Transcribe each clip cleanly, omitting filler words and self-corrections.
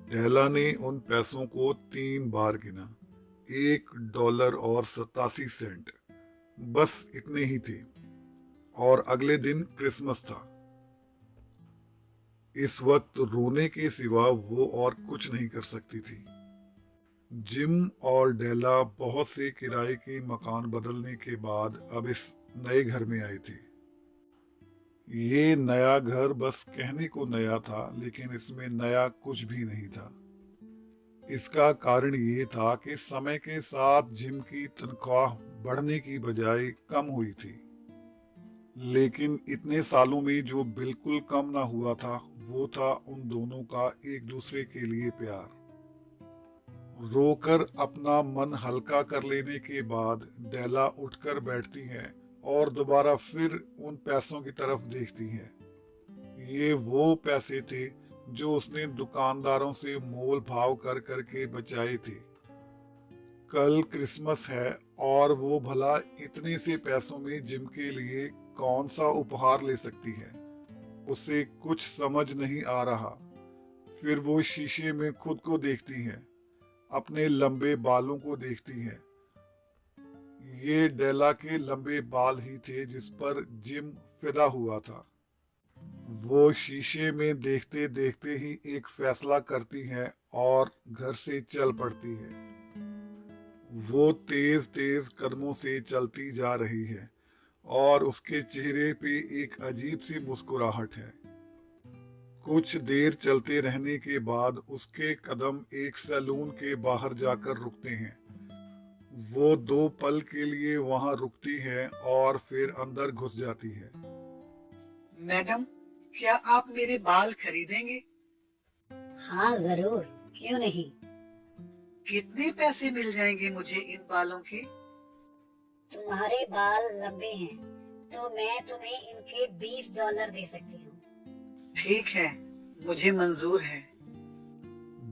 डेला ने उन पैसों को 3 बार गिना। $1 और 87 सेंट, बस इतने ही थे। और अगले दिन क्रिसमस था। इस वक्त रोने के सिवा वो और कुछ नहीं कर सकती थी। जिम और डेला बहुत से किराए के मकान बदलने के बाद अब इस नए घर में आए थे। ये नया घर बस कहने को नया था, लेकिन इसमें नया कुछ भी नहीं था। इसका कारण ये था कि समय के साथ जिम की तनख्वाह बढ़ने की बजाय कम हुई थी। लेकिन इतने सालों में जो बिल्कुल कम ना हुआ था, वो था उन दोनों का एक दूसरे के लिए प्यार। रोकर अपना मन हल्का कर लेने के बाद डेला उठकर बैठती है और दोबारा फिर उन पैसों की तरफ देखती है। ये वो पैसे थे जो उसने दुकानदारों से मोल भाव कर करके बचाए थे। कल क्रिसमस है और वो भला इतने से पैसों में जिम के लिए कौन सा उपहार ले सकती है। उसे कुछ समझ नहीं आ रहा। फिर वो शीशे में खुद को देखती है, अपने लंबे बालों को देखती है। ये डेला के लंबे बाल ही थे जिस पर जिम फिदा हुआ था। वो शीशे में देखते देखते ही एक फैसला करती है और घर से चल पड़ती है। वो तेज तेज कदमों से चलती जा रही है और उसके चेहरे पे एक अजीब सी मुस्कुराहट है। कुछ देर चलते रहने के बाद उसके कदम एक सैलून के बाहर जाकर रुकते हैं। वो 2 पल के लिए वहां रुकती है और फिर अंदर घुस जाती है। मैडम, क्या आप मेरे बाल खरीदेंगे? हाँ जरूर, क्यों नहीं। कितने पैसे मिल जाएंगे मुझे इन बालों के? तुम्हारे बाल लंबे हैं तो मैं तुम्हें इनके $20 दे सकती हूँ। ठीक है, मुझे मंजूर है।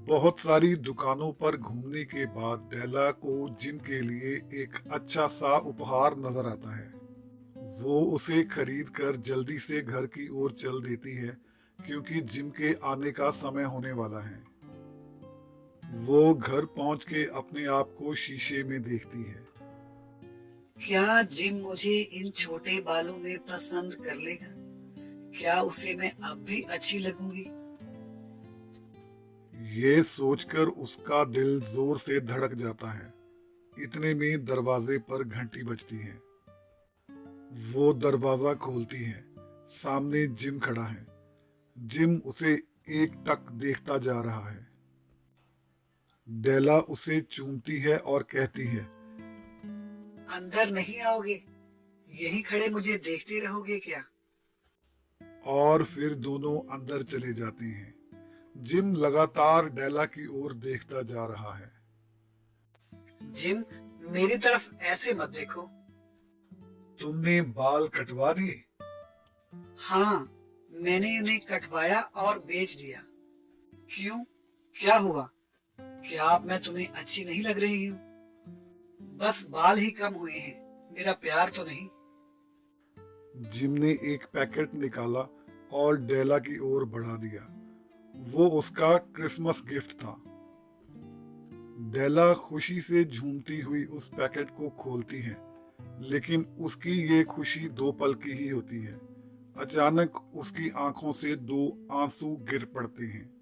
बहुत सारी दुकानों पर घूमने के बाद डेला को जिम के लिए एक अच्छा सा उपहार नजर आता है। वो उसे खरीद कर जल्दी से घर की ओर चल देती है, क्योंकि जिम के आने का समय होने वाला है। वो घर पहुंच के अपने आप को शीशे में देखती है। क्या जिम मुझे इन छोटे बालों में पसंद कर लेगा? क्या उसे मैं अब भी अच्छी लगूंगी? ये सोचकर उसका दिल जोर से धड़क जाता है। इतने में दरवाजे पर घंटी बजती है। वो दरवाजा खोलती है। सामने जिम खड़ा है। जिम उसे एकटक देखता जा रहा है। डेला उसे चूमती है और कहती है, अंदर नहीं आओगे? यहीं खड़े मुझे देखते रहोगे क्या? और फिर दोनों अंदर चले जाते हैं। जिम लगातार डेला की ओर देखता जा रहा है। जिम, मेरी तरफ ऐसे मत देखो। तुमने बाल कटवा दिए? हाँ, मैंने उन्हें कटवाया और बेच दिया। क्यों? क्या हुआ? क्या अब मैं तुम्हें अच्छी नहीं लग रही हूँ? बस बाल ही कम हुए हैं, मेरा प्यार तो नहीं। जिम ने एक पैकेट निकाला और डेला की ओर बढ़ा दिया। वो उसका क्रिसमस गिफ्ट था। डेला खुशी से झूमती हुई उस पैकेट को खोलती है, लेकिन उसकी ये खुशी 2 पल की ही होती है। अचानक उसकी आंखों से 2 आंसू गिर पड़ते हैं।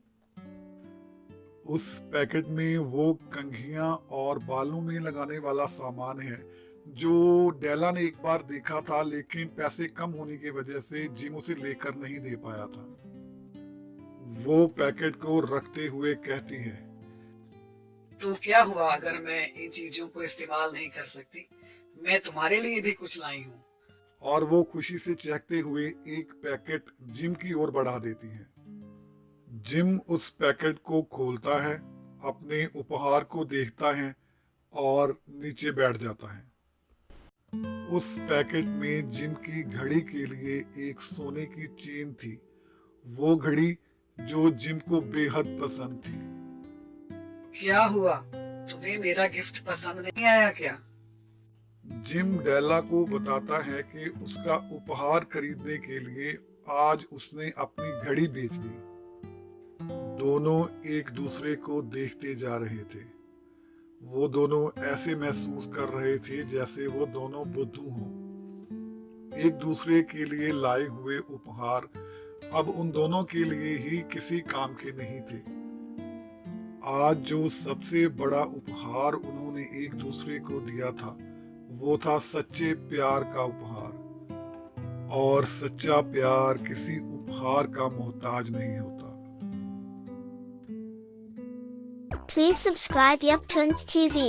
उस पैकेट में वो कंघियां और बालों में लगाने वाला सामान है जो डेला ने एक बार देखा था, लेकिन पैसे कम होने की वजह से जिम उसे लेकर नहीं दे पाया था। वो पैकेट को रखते हुए कहती है, तो क्या हुआ अगर मैं इन चीजों को इस्तेमाल नहीं कर सकती? मैं तुम्हारे लिए भी कुछ लाई हूँ। और वो खुशी से चहकते हुए एक पैकेट जिम की ओर बढ़ा देती है। जिम उस पैकेट को खोलता है, अपने उपहार को देखता है और नीचे बैठ जाता है। उस पैकेट में जिम की घड़ी के लिए एक सोने की चेन थी। वो घड़ी जो जिम को बेहद पसंद थी। क्या हुआ? तुम्हें मेरा गिफ्ट पसंद नहीं आया क्या? जिम डेला को बताता है कि उसका उपहार खरीदने के लिए आज उसने अपनी घड़ी बेच दी। दोनों एक दूसरे को देखते जा रहे थे। वो दोनों ऐसे महसूस कर रहे थे जैसे वो दोनों बुद्धू हों। एक दूसरे के लिए लाए हुए उपहार अब उन दोनों के लिए ही किसी काम के नहीं थे। आज जो सबसे बड़ा उपहार उन्होंने एक दूसरे को दिया था वो था सच्चे प्यार का उपहार। और सच्चा प्यार किसी उपहार का मोहताज नहीं होता। Please subscribe Yaptunes TV.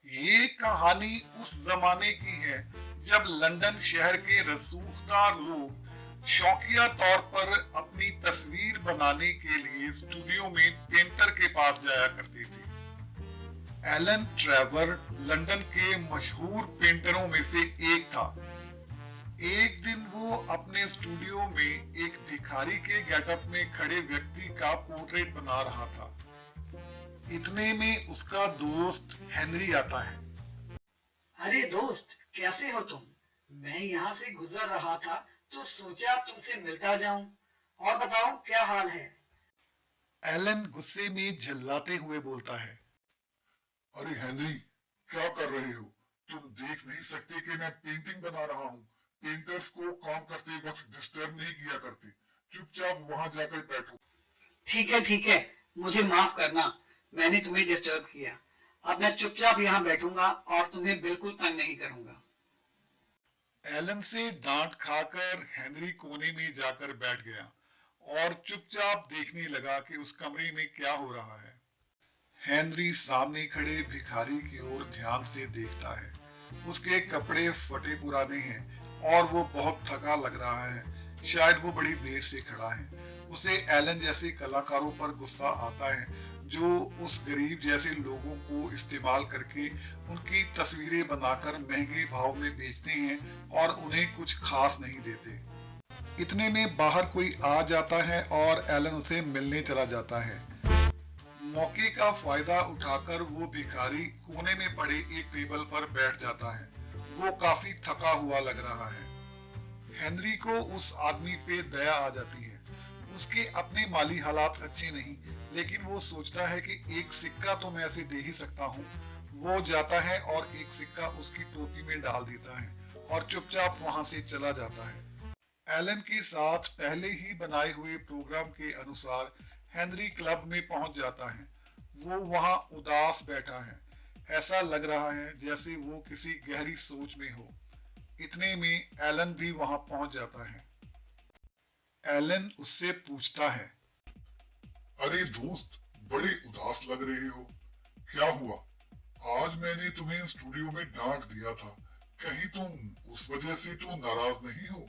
ये कहानी उस जमाने की है जब लंदन शहर के रसूखदार लोग शौकिया तौर पर अपनी तस्वीर बनाने के लिए स्टूडियो में पेंटर के पास जाया करते थे। एलन ट्रेवर लंदन के मशहूर पेंटरों में से एक था। एक दिन वो अपने स्टूडियो में एक भिखारी के गेटअप में खड़े व्यक्ति का पोर्ट्रेट बना रहा था। इतने में उसका दोस्त हेनरी आता है। अरे दोस्त, कैसे हो तुम? मैं यहाँ से गुजर रहा था तो सोचा तुमसे मिलता जाऊं। और बताओ, क्या हाल है? एलन गुस्से में झल्लाते हुए बोलता है, अरे हेनरी, क्या कर रहे हो? तुम देख नहीं सकते कि मैं पेंटिंग बना रहा हूँ। पेंटर्स को काम करते वक्त डिस्टर्ब नहीं किया करते। चुपचाप वहां जाकर बैठो। ठीक है, मुझे माफ करना, मैंने तुम्हें डिस्टर्ब किया। अब मैं चुपचाप यहाँ बैठूंगा और तुम्हें बिल्कुल तंग नहीं करूंगा। एलन से डांट खाकर हेनरी कोने में जाकर बैठ गया और चुपचाप देखने लगा कि उस कमरे में क्या हो रहा है। हेनरी सामने खड़े भिखारी की ओर ध्यान से देखता है। उसके कपड़े फटे पुराने हैं और वो बहुत थका लग रहा है। शायद वो बड़ी देर से खड़ा है। उसे एलन जैसे कलाकारों पर गुस्सा आता है जो उस गरीब जैसे लोगों को इस्तेमाल करके उनकी तस्वीरें बनाकर महंगे भाव में बेचते हैं और उन्हें कुछ खास नहीं देते। इतने में बाहर कोई आ जाता है और एलन उसे मिलने चला जाता है। मौके का फायदा उठाकर वो भिखारी कोने में पड़े एक टेबल पर बैठ जाता है। वो काफी थका हुआ लग रहा है। हेनरी को उस आदमी पे दया आ जाती है। उसके अपने माली हालात अच्छे नहीं, लेकिन वो सोचता है कि एक सिक्का तो मैं ऐसे दे ही सकता हूँ। वो जाता है और एक सिक्का उसकी टोपी में डाल देता है और चुपचाप वहां से चला जाता है। एलन के साथ पहले ही बनाए हुए प्रोग्राम के अनुसार हेनरी क्लब में पहुंच जाता है। वो वहां उदास बैठा है। ऐसा लग रहा है जैसे वो किसी गहरी सोच में हो। इतने में एलन भी वहां पहुंच जाता है। एलन उससे पूछता है, अरे दोस्त, बड़े उदास लग रहे हो। क्या हुआ? आज मैंने तुम्हें स्टूडियो में डांट दिया था। कहीं तुम उस वजह से तो नाराज नहीं हो?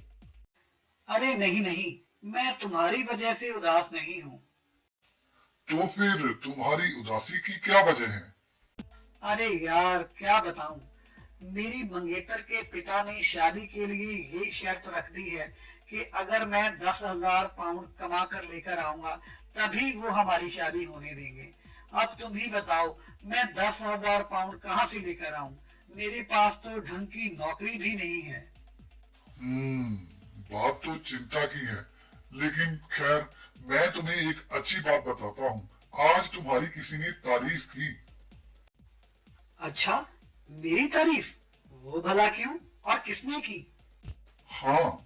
अरे नहीं, मैं तुम्हारी वजह से उदास नहीं हूँ। तो फिर तुम्हारी उदासी की क्या वजह है? अरे यार, क्या बताऊं। मेरी मंगेतर के पिता ने शादी के लिए ये शर्त रख दी है कि अगर मैं 10,000 पाउंड कमा कर लेकर आऊंगा तभी वो हमारी शादी होने देंगे। अब तुम ही बताओ, मैं 10,000 पाउंड कहाँ से लेकर आऊं? मेरे पास तो ढंग की नौकरी भी नहीं है। बात तो चिंता की है, लेकिन खैर, मैं तुम्हें एक अच्छी बात बताता हूँ। आज तुम्हारी किसी ने तारीफ की। अच्छा, मेरी तारीफ? वो भला क्यों और किसने की? हाँ,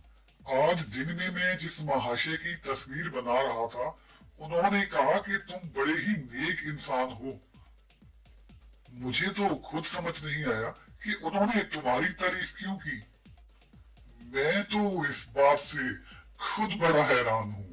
आज दिन में मैं जिस महाशय की तस्वीर बना रहा था, उन्होंने कहा कि तुम बड़े ही नेक इंसान हो। मुझे तो खुद समझ नहीं आया कि उन्होंने तुम्हारी तारीफ क्यों की। मैं तो इस बात से खुद बड़ा हैरान हूँ।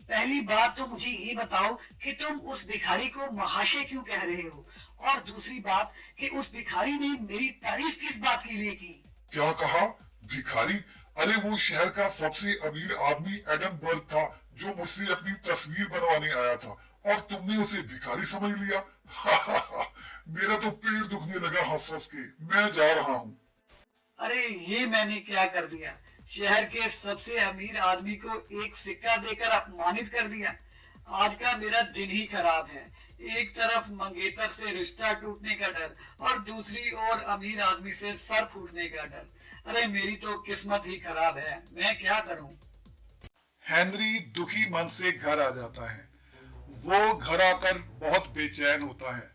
पहली बात तो मुझे ये बताओ कि तुम उस भिखारी को महाशय क्यों कह रहे हो, और दूसरी बात कि उस भिखारी ने मेरी तारीफ किस बात के लिए की? क्या कहा? भिखारी? अरे वो शहर का सबसे अमीर आदमी एडनबर्ग था जो मुझसे अपनी तस्वीर बनवाने आया था, और तुमने उसे भिखारी समझ लिया। मेरा तो पेट दुखने लगा हंस हंस के। मैं जा रहा हूँ। अरे ये मैंने क्या कर दिया? शहर के सबसे अमीर आदमी को एक सिक्का देकर अपमानित कर दिया। आज का मेरा दिन ही खराब है। एक तरफ मंगेतर से रिश्ता टूटने का डर और दूसरी ओर अमीर आदमी से सर फूटने का डर। अरे मेरी तो किस्मत ही खराब है, मैं क्या करूं? हेनरी दुखी मन से घर आ जाता है। वो घर आकर बहुत बेचैन होता है।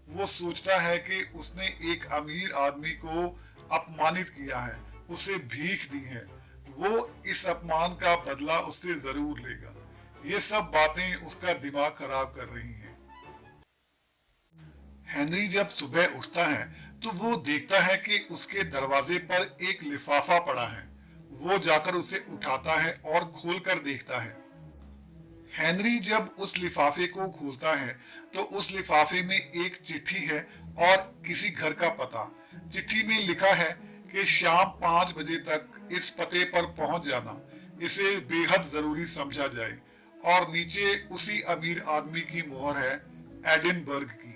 वो सोचता है कि उसने एक अमीर आदमी को अपमानित किया है, उसे भीख दी है। वो इस अपमान का बदला उससे जरूर लेगा। ये सब बातें उसका दिमाग खराब कर रही हैं। हेनरी जब सुबह उठता है तो वो देखता है कि उसके दरवाजे पर एक लिफाफा पड़ा है। वो जाकर उसे उठाता है और खोलकर देखता है। हेनरी जब उस लिफाफे को खोलता है तो उस लिफाफे में एक चिट्ठी है और किसी घर का पता। चिट्ठी में लिखा है कि शाम 5 बजे तक इस पते पर पहुंच जाना, इसे बेहद जरूरी समझा जाए। और नीचे उसी अमीर आदमी की मोहर है, एडिनबर्ग की।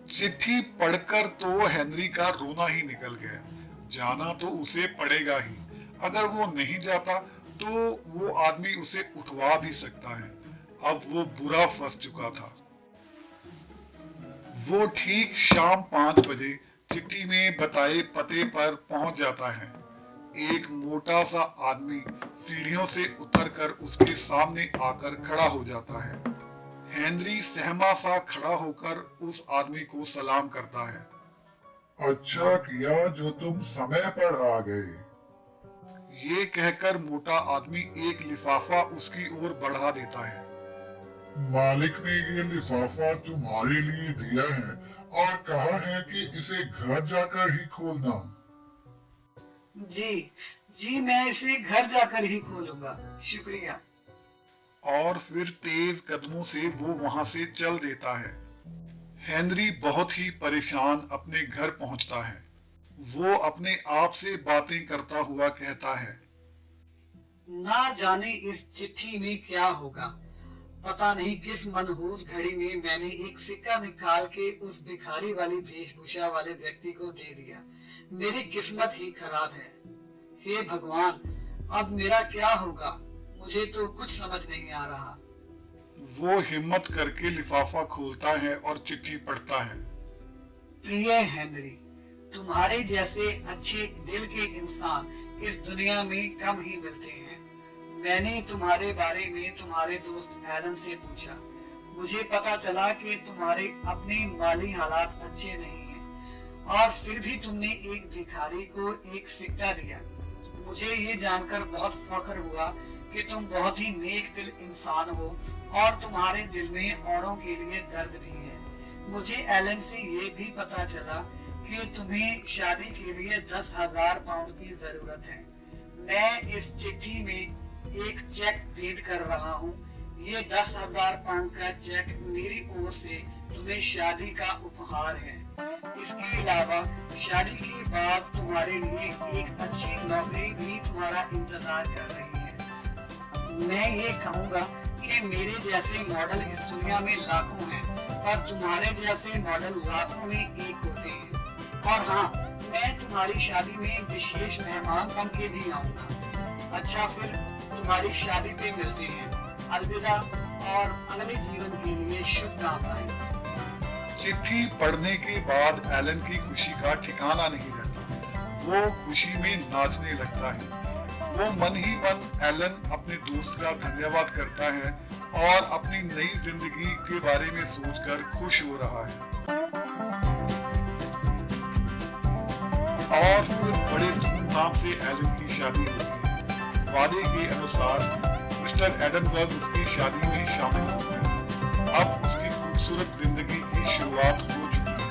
चिट्ठी पढ़कर तो हेनरी का रोना ही निकल गया। जाना तो उसे पड़ेगा ही। अगर वो नहीं जाता तो वो आदमी उसे उठवा भी सकता है। अब वो बुरा फंस चुका था। वो ठीक शाम 5 बजे चिट्ठी में बताए पते पर पहुंच जाता है। एक मोटा सा आदमी सीढ़ियों से उतरकर उसके सामने आकर खड़ा हो जाता है। हेनरी सहमा सा खड़ा होकर उस आदमी को सलाम करता है। अच्छा किया जो तुम समय पर आ गए। ये कहकर मोटा आदमी एक लिफाफा उसकी ओर बढ़ा देता है। मालिक ने ये लिफाफा तुम्हारे लिए दिया है और कहा है कि इसे घर जाकर ही खोलना। जी मैं इसे घर जाकर ही खोलूंगा, शुक्रिया। और फिर तेज कदमों से वो वहां से चल देता है। हेनरी बहुत ही परेशान अपने घर पहुंचता है। वो अपने आप से बातें करता हुआ कहता है, ना जाने इस चिट्ठी में क्या होगा। पता नहीं किस मनहूस घड़ी में मैंने एक सिक्का निकाल के उस भिखारी वाली वेशभूषा वाले व्यक्ति को दे दिया। मेरी किस्मत ही खराब है। हे भगवान, अब मेरा क्या होगा? मुझे तो कुछ समझ नहीं आ रहा। वो हिम्मत करके लिफाफा खोलता है और चिट्ठी पढ़ता है। प्रिय हेनरी, तुम्हारे जैसे अच्छे दिल के इंसान इस दुनिया में कम ही मिलते हैं। मैंने तुम्हारे बारे में तुम्हारे दोस्त एलन से पूछा। मुझे पता चला कि तुम्हारे अपने माली हालात अच्छे नहीं हैं और फिर भी तुमने एक भिखारी को एक सिक्का दिया। मुझे ये जानकर बहुत फख्र हुआ कि तुम बहुत ही नेक दिल इंसान हो और तुम्हारे दिल में औरों के लिए दर्द भी है। मुझे एलन से ये भी पता चला कि तुम्हें शादी के लिए 10,000 पाउंड की जरूरत है। मैं इस चिट्ठी में एक चेक भेंट कर रहा हूँ। ये 10,000 पाउंड का चेक मेरी ओर से तुम्हें शादी का उपहार है। इसके अलावा शादी के बाद तुम्हारे लिए एक अच्छी नौकरी भी तुम्हारा इंतजार कर रही है। मैं ये कहूँगा कि मेरे जैसे मॉडल इस दुनिया में लाखों हैं, पर तुम्हारे जैसे मॉडल लाखों में एक होते हैं। और हाँ, मैं तुम्हारी शादी में विशेष मेहमान बन के भी आऊँगा। अच्छा, फिर तुम्हारी शादी पे मिलते हैं। अलविदा और अगले जीवन के लिए शुभकामनाएं। चिट्ठी पढ़ने के बाद एलन की खुशी का ठिकाना नहीं रहता। वो खुशी में नाचने लगता है। वो मन ही मन एलन अपने दोस्त का धन्यवाद करता है और अपनी नई जिंदगी के बारे में सोचकर खुश हो रहा है। और फिर बड़े धूमधाम से एलन की शादी होती है। वादे के अनुसार मिस्टर एडनबर्ग उसकी शादी में शामिल होते हैं। अब उसकी खूबसूरत जिंदगी की शुरुआत हो चुकी है।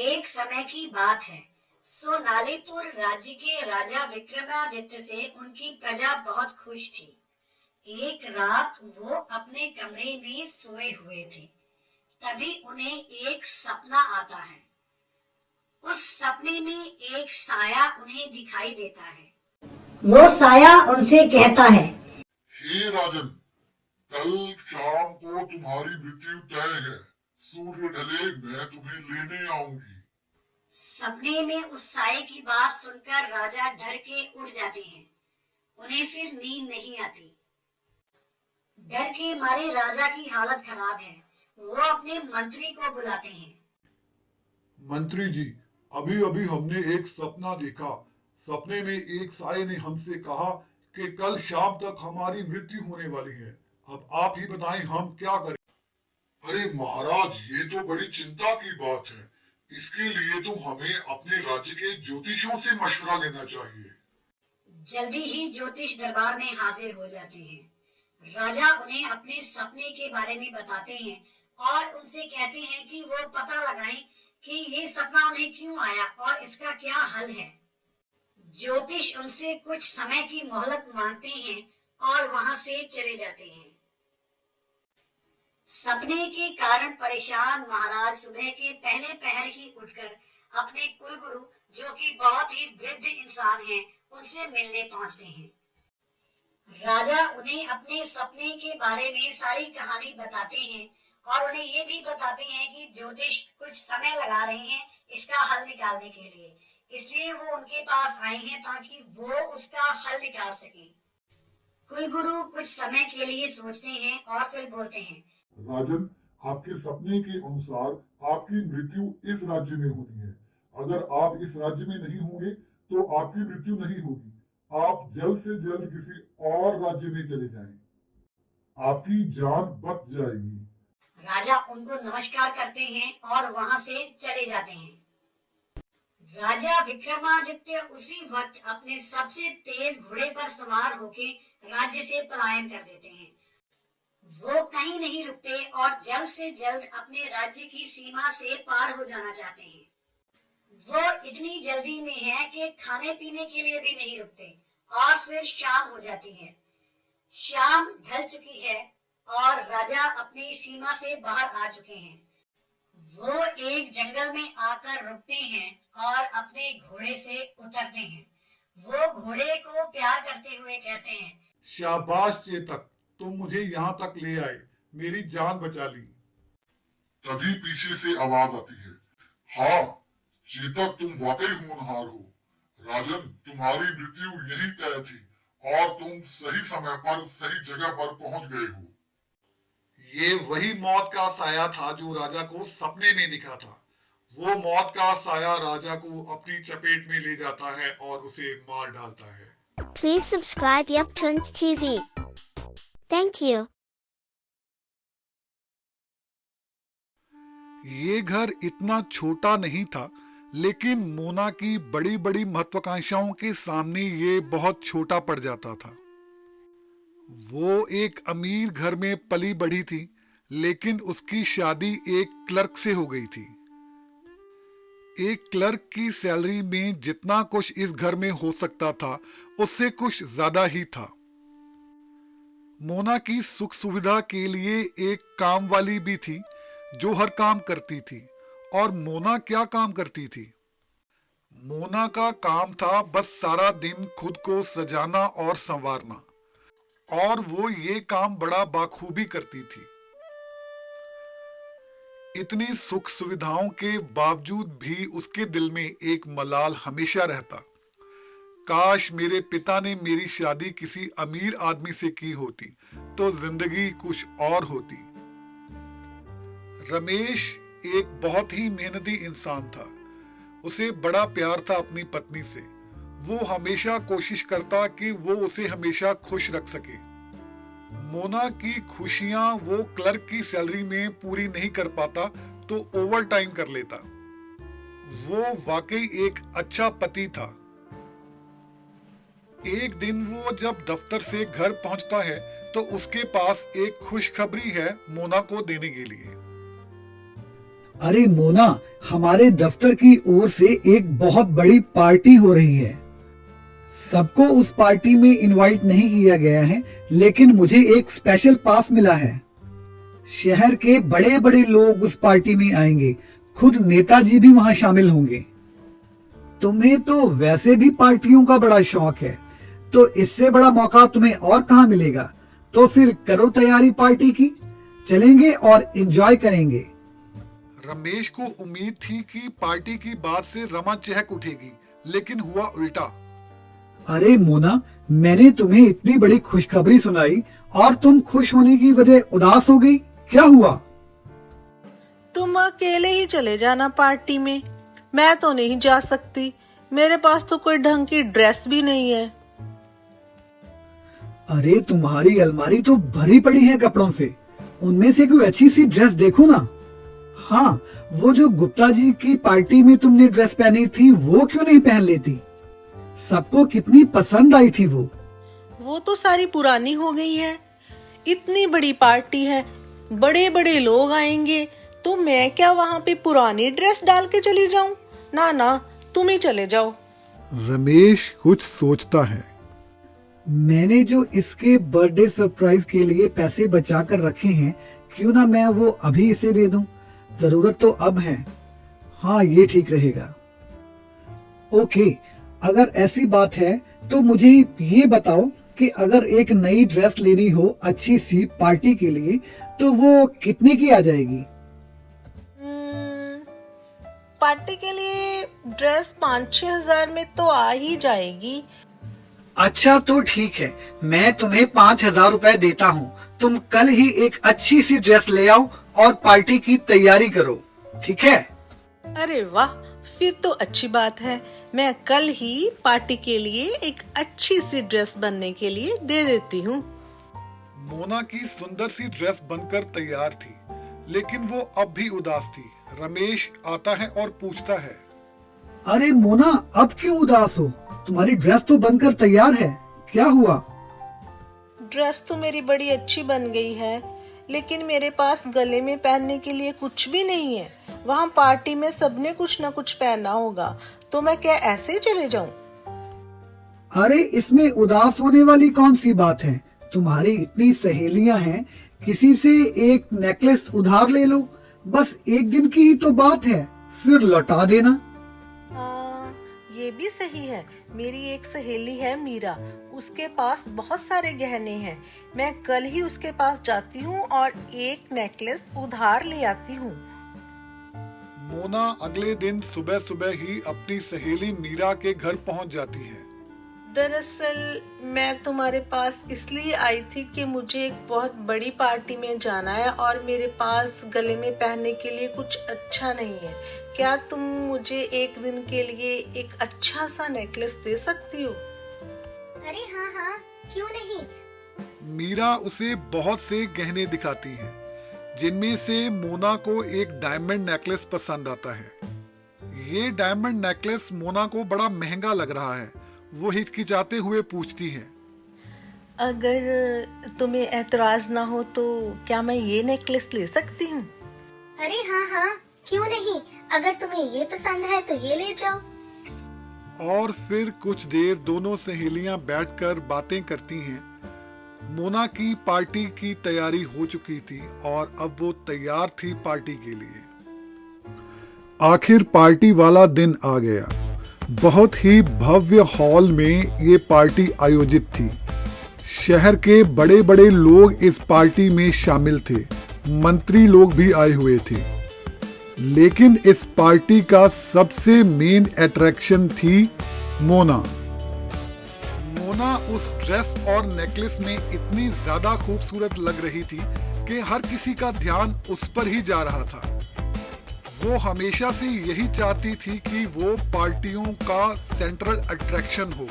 एक समय की बात है। सोनालीपुर राज्य के राजा विक्रमादित्य से उनकी प्रजा बहुत खुश थी। एक रात वो अपने कमरे में सोए हुए थे। तभी उन्हें एक सपना आता है। उस सपने में एक साया उन्हें दिखाई देता है। वो साया उनसे कहता है, हे राजन, कल शाम को तुम्हारी मृत्यु तय है। सूर्य ढले मैं तुम्हें लेने आऊंगी। सपने में उस साये की बात सुनकर राजा डर के उठ जाते हैं। उन्हें फिर नींद नहीं आती। डर के मारे राजा की हालत खराब है। वो अपने मंत्री को बुलाते हैं। मंत्री जी, अभी अभी हमने एक सपना देखा। सपने में एक साये ने हमसे कहा कि कल शाम तक हमारी मृत्यु होने वाली है। अब आप ही बताएं हम क्या करें। अरे महाराज, ये तो बड़ी चिंता की बात है। इसके लिए तो हमें अपने राज्य के ज्योतिषियों से मशवरा लेना चाहिए। जल्दी ही ज्योतिष दरबार में हाजिर हो जाते हैं। राजा उन्हें अपने सपने के बारे में बताते हैं और उनसे कहते हैं कि वो पता लगाएं कि ये सपना उन्हें क्यों आया और इसका क्या हल है। ज्योतिष उनसे कुछ समय की मोहलत मांगते हैं और वहां से चले जाते हैं। सपने के कारण परेशान महाराज सुबह के पहले पहर ही उठकर अपने कुलगुरु, जो कि बहुत ही वृद्ध इंसान हैं, उनसे मिलने पहुंचते हैं। राजा उन्हें अपने सपने के बारे में सारी कहानी बताते हैं और उन्हें ये भी बताते हैं कि ज्योतिष कुछ समय लगा रहे हैं इसका हल निकालने के लिए। इसलिए वो उनके पास आए हैं ताकि वो उसका हल निकाल सकें। कुलगुरु कुछ समय के लिए सोचते हैं और फिर बोलते हैं, राजन, आपके सपने के अनुसार आपकी मृत्यु इस राज्य में होनी है। अगर आप इस राज्य में नहीं होंगे तो आपकी मृत्यु नहीं होगी। आप जल्द से जल्द किसी और राज्य में चले जाएं। आपकी जान बच जाएगी। राजा उनको नमस्कार करते हैं और वहां से चले जाते हैं। राजा विक्रमादित्य उसी वक्त अपने सबसे तेज घोड़े पर सवार होकर राज्य से पलायन कर देते हैं। वो कहीं नहीं रुकते और जल्द से जल्द अपने राज्य की सीमा से पार हो जाना चाहते हैं। वो इतनी जल्दी में है कि खाने पीने के लिए भी नहीं रुकते और फिर शाम हो जाती है। शाम ढल चुकी है और राजा अपनी सीमा से बाहर आ चुके हैं। वो एक जंगल में आकर रुकते हैं और अपने घोड़े से उतरते हैं। वो घोड़े को प्यार करते हुए कहते हैं, शाबाश चेतक, तुम मुझे यहाँ तक ले आए, मेरी जान बचा ली। तभी पीछे से आवाज आती है, हाँ चेतक, तुम वाकई होनहार हो। राजन, तुम्हारी मृत्यु यही तय थी और तुम सही समय पर सही जगह पर पहुंच गए हो। ये वही मौत का साया था जो राजा को सपने में दिखा था। वो मौत का साया राजा को अपनी चपेट में ले जाता है और उसे मार डालता है। Please subscribe Yaptunes TV. Thank you. ये घर इतना छोटा नहीं था, लेकिन मोना की बड़ी बड़ी महत्वाकांक्षाओं के सामने ये बहुत छोटा पड़ जाता था। वो एक अमीर घर में पली बढ़ी थी, लेकिन उसकी शादी एक क्लर्क से हो गई थी। एक क्लर्क की सैलरी में जितना कुछ इस घर में हो सकता था, उससे कुछ ज्यादा ही था। मोना की सुख सुविधा के लिए एक काम वाली भी थी जो हर काम करती थी। और मोना क्या काम करती थी? मोना का काम था बस सारा दिन खुद को सजाना और संवारना, और वो ये काम बड़ा बाखूबी करती थी। इतनी सुख सुविधाओं के बावजूद भी उसके दिल में एक मलाल हमेशा रहता। काश मेरे पिता ने मेरी शादी किसी अमीर आदमी से की होती तो जिंदगी कुछ और होती। रमेश एक बहुत ही मेहनती इंसान था। उसे बड़ा प्यार था अपनी पत्नी से। वो हमेशा कोशिश करता कि वो उसे हमेशा खुश रख सके। मोना की खुशियां वो क्लर्क की सैलरी में पूरी नहीं कर पाता तो ओवर टाइम कर लेता। वो वाकई एक अच्छा पति था। एक दिन वो जब दफ्तर से घर पहुंचता है तो उसके पास एक खुशखबरी है मोना को देने के लिए। अरे मोना, हमारे दफ्तर की ओर से एक बहुत बड़ी पार्टी हो रही है। सबको उस पार्टी में इनवाइट नहीं किया गया है, लेकिन मुझे एक स्पेशल पास मिला है। शहर के बड़े बड़े लोग उस पार्टी में आएंगे। खुद नेताजी भी वहां शामिल होंगे। तुम्हें तो वैसे भी पार्टियों का बड़ा शौक है, तो इससे बड़ा मौका तुम्हें और कहां मिलेगा। तो फिर करो तैयारी पार्टी की, चलेंगे और एंजॉय करेंगे। रमेश को उम्मीद थी कि पार्टी की बात से रमा चहक उठेगी, लेकिन हुआ उल्टा। अरे मोना, मैंने तुम्हें इतनी बड़ी खुशखबरी सुनाई और तुम खुश होने की वजह उदास हो गई, क्या हुआ? तुम अकेले ही चले जाना पार्टी में, मैं तो नहीं जा सकती। मेरे पास तो कोई ढंग की ड्रेस भी नहीं है। अरे तुम्हारी अलमारी तो भरी पड़ी है कपड़ों से, उनमें से कोई अच्छी सी ड्रेस देखो ना। हाँ, वो जो गुप्ता जी की पार्टी में तुमने ड्रेस पहनी थी वो क्यों नहीं पहन लेती? सबको कितनी पसंद आई थी वो तो सारी पुरानी हो गई है। इतनी बड़ी पार्टी है, बड़े बड़े लोग आएंगे, तो मैं क्या वहाँ पे पुरानी ड्रेस डाल के चली जाऊं? ना ना, तुम ही चले जाओ। रमेश कुछ सोचता है। मैंने जो इसके बर्थडे सरप्राइज के लिए पैसे बचा कर रखे हैं, क्यों ना मैं वो अभी इसे दे दूं? जरूरत तो अब है। हाँ, ये ठीक रहेगा। ओके, अगर ऐसी बात है तो मुझे ये बताओ कि अगर एक नई ड्रेस लेनी हो अच्छी सी पार्टी के लिए, तो वो कितने की आ जाएगी? पार्टी के लिए ड्रेस 5-6 हजार में तो आ ही जाएगी। अच्छा तो ठीक है, मैं तुम्हें 5,000 रुपए देता हूँ। तुम कल ही एक अच्छी सी ड्रेस ले आओ और पार्टी की तैयारी करो, ठीक है? अरे वाह, फिर तो अच्छी बात है। मैं कल ही पार्टी के लिए एक अच्छी सी ड्रेस बनने के लिए दे देती हूँ। मोना की सुंदर सी ड्रेस बनकर तैयार थी, लेकिन वो अब भी उदास थी। रमेश आता है और पूछता है, अरे मोना, अब क्यों उदास हो? तुम्हारी ड्रेस तो बनकर तैयार है, क्या हुआ? ड्रेस तो मेरी बड़ी अच्छी बन गई है, लेकिन मेरे पास गले में पहनने के लिए कुछ भी नहीं है। वहाँ पार्टी में सबने कुछ न कुछ पहना होगा, तो मैं क्या ऐसे ही चले जाऊं? अरे इसमें उदास होने वाली कौन सी बात है? तुम्हारी इतनी सहेलियां हैं, किसी से एक नेकलेस उधार ले लो। बस एक दिन की ही तो बात है, फिर लौटा देना। ये भी सही है। मेरी एक सहेली है मीरा, उसके पास बहुत सारे गहने हैं। मैं कल ही उसके पास जाती हूँ और एक नेकलेस उधार ले आती हूँ। मोना अगले दिन सुबह सुबह ही अपनी सहेली मीरा के घर पहुंच जाती है। दरअसल मैं तुम्हारे पास इसलिए आई थी कि मुझे एक बहुत बड़ी पार्टी में जाना है और मेरे पास गले में पहनने के लिए कुछ अच्छा नहीं है। क्या तुम मुझे एक दिन के लिए एक अच्छा सा नेकलेस दे सकती हो? अरे हाँ हाँ, क्यों नहीं। मीरा उसे बहुत से गहने दिखाती है, जिनमें से मोना को एक डायमंड नेकलेस पसंद आता है। ये डायमंड नेकलेस मोना को बड़ा महंगा लग रहा है। वो हिचकिचाते हुए पूछती है, अगर तुम्हें ऐतराज ना हो तो क्या मैं ये नेकलेस ले सकती हूँ? अरे हाँ हाँ, क्यों नहीं। अगर तुम्हें ये पसंद है तो ये ले जाओ। और फिर कुछ देर दोनों सहेलियां बैठकर बातें करती हैं। मोना की पार्टी की तैयारी हो चुकी थी और अब वो तैयार थी पार्टी के लिए। आखिर पार्टी वाला दिन आ गया। बहुत ही भव्य हॉल में ये पार्टी आयोजित थी। शहर के बड़े बड़े लोग इस पार्टी में शामिल थे, मंत्री लोग भी आए हुए थे। लेकिन इस पार्टी का सबसे मेन अट्रैक्शन थी मोना। मोना उस ड्रेस और नेकलेस में इतनी ज्यादा खूबसूरत लग रही थी कि हर किसी का ध्यान उस पर ही जा रहा था। वो हमेशा से यही चाहती थी कि वो पार्टियों का सेंट्रल अट्रैक्शन हो।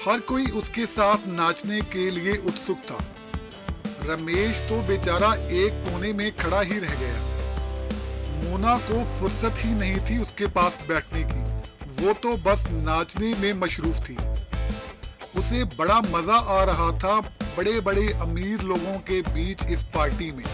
हर कोई उसके साथ नाचने के लिए उत्सुक था। रमेश तो बेचारा एक कोने में खड़ा ही रह गया। मोना को फुर्सत ही नहीं थी उसके पास बैठने की। वो तो बस नाचने में मशरूफ थी। उसे बड़ा मजा आ रहा था बड़े बड़े अमीर लोगों के बीच इस पार्टी में।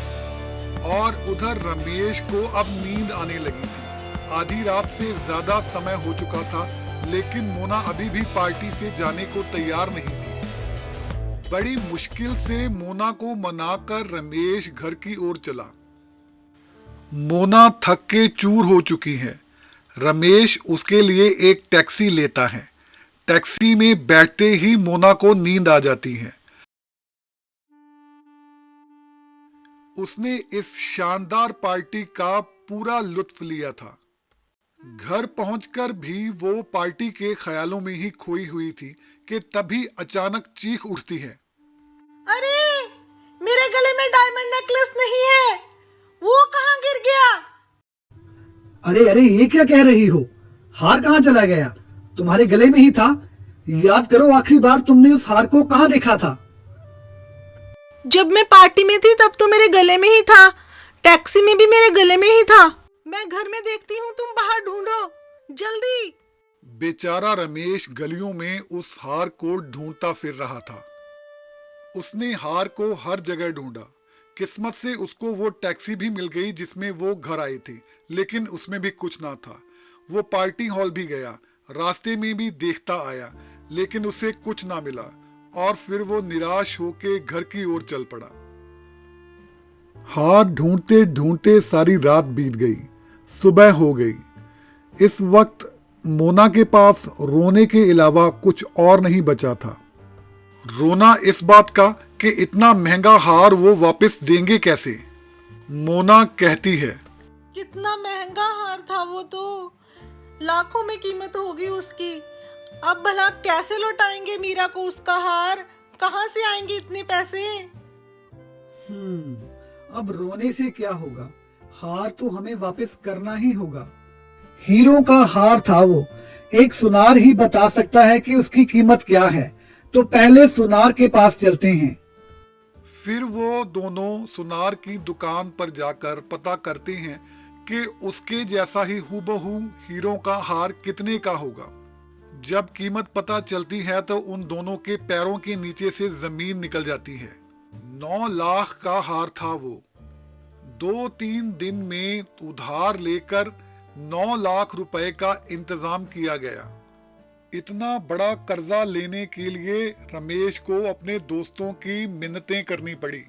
और उधर रमेश को अब नींद आने लगी थी। आधी रात से ज्यादा समय हो चुका था, लेकिन मोना अभी भी पार्टी से जाने को तैयार नहीं थी। बड़ी मुश्किल से मोना को मनाकर रमेश घर की ओर चला। मोना थक के चूर हो चुकी है। रमेश उसके लिए एक टैक्सी लेता है। टैक्सी में बैठते ही मोना को नींद आ जाती है। उसने इस शानदार पार्टी का पूरा लुत्फ लिया था। घर पहुंचकर भी वो पार्टी के ख्यालों में ही खोई हुई थी कि तभी अचानक चीख उठती है। अरे, मेरे गले में डायमंड नेकलेस नहीं है, वो कहाँ गिर गया? अरे अरे, ये क्या कह रही हो? हार कहाँ चला गया? तुम्हारे गले में ही था। याद करो, आखिरी बार तुमने उस हार को कहाँ देखा था? जब मैं पार्टी में थी तब तो मेरे गले में ही था, टैक्सी में भी मेरे गले में ही था। मैं घर में देखती हूँ, तुम बाहर ढूंढो जल्दी। बेचारा रमेश गलियों में उस हार को ढूंढता फिर रहा था। उसने हार को हर जगह ढूंढा। किस्मत से उसको वो टैक्सी भी मिल गई जिसमें वो घर आए थे, लेकिन उसमें भी कुछ ना था। वो पार्टी हॉल भी गया, रास्ते में भी देखता आया, लेकिन उसे कुछ ना मिला और फिर वो निराश होके घर की ओर चल पड़ा। हार ढूंढते ढूंढते सारी रात बीत गई। सुबह हो गई। इस वक्त मोना के पास रोने के अलावा कुछ और नहीं बचा था। रोना इस बात का कि इतना महंगा हार वो वापस देंगे कैसे। मोना कहती है, कितना महंगा हार था वो, तो लाखों में कीमत होगी उसकी। अब भला कैसे लौटाएंगे मीरा को उसका हार? कहाँ से आएंगे इतने पैसे? अब रोने से क्या होगा? हार तो हमें वापस करना ही होगा। हीरो का हार था वो। एक सुनार ही बता सकता है कि उसकी कीमत क्या है। तो पहले सुनार के पास चलते हैं। फिर वो दोनों सुनार की दुकान पर जाकर पता करते हैं कि उसके जैसा ही हूबहू हीरो का हार कितने का होगा। जब कीमत पता चलती है तो उन दोनों के पैरों के नीचे से जमीन निकल जाती है। 9 लाख का हार था वो। 2-3 दिन में उधार लेकर 9 लाख रुपए का इंतजाम किया गया। इतना बड़ा कर्जा लेने के लिए रमेश को अपने दोस्तों की मिन्नतें करनी पड़ी।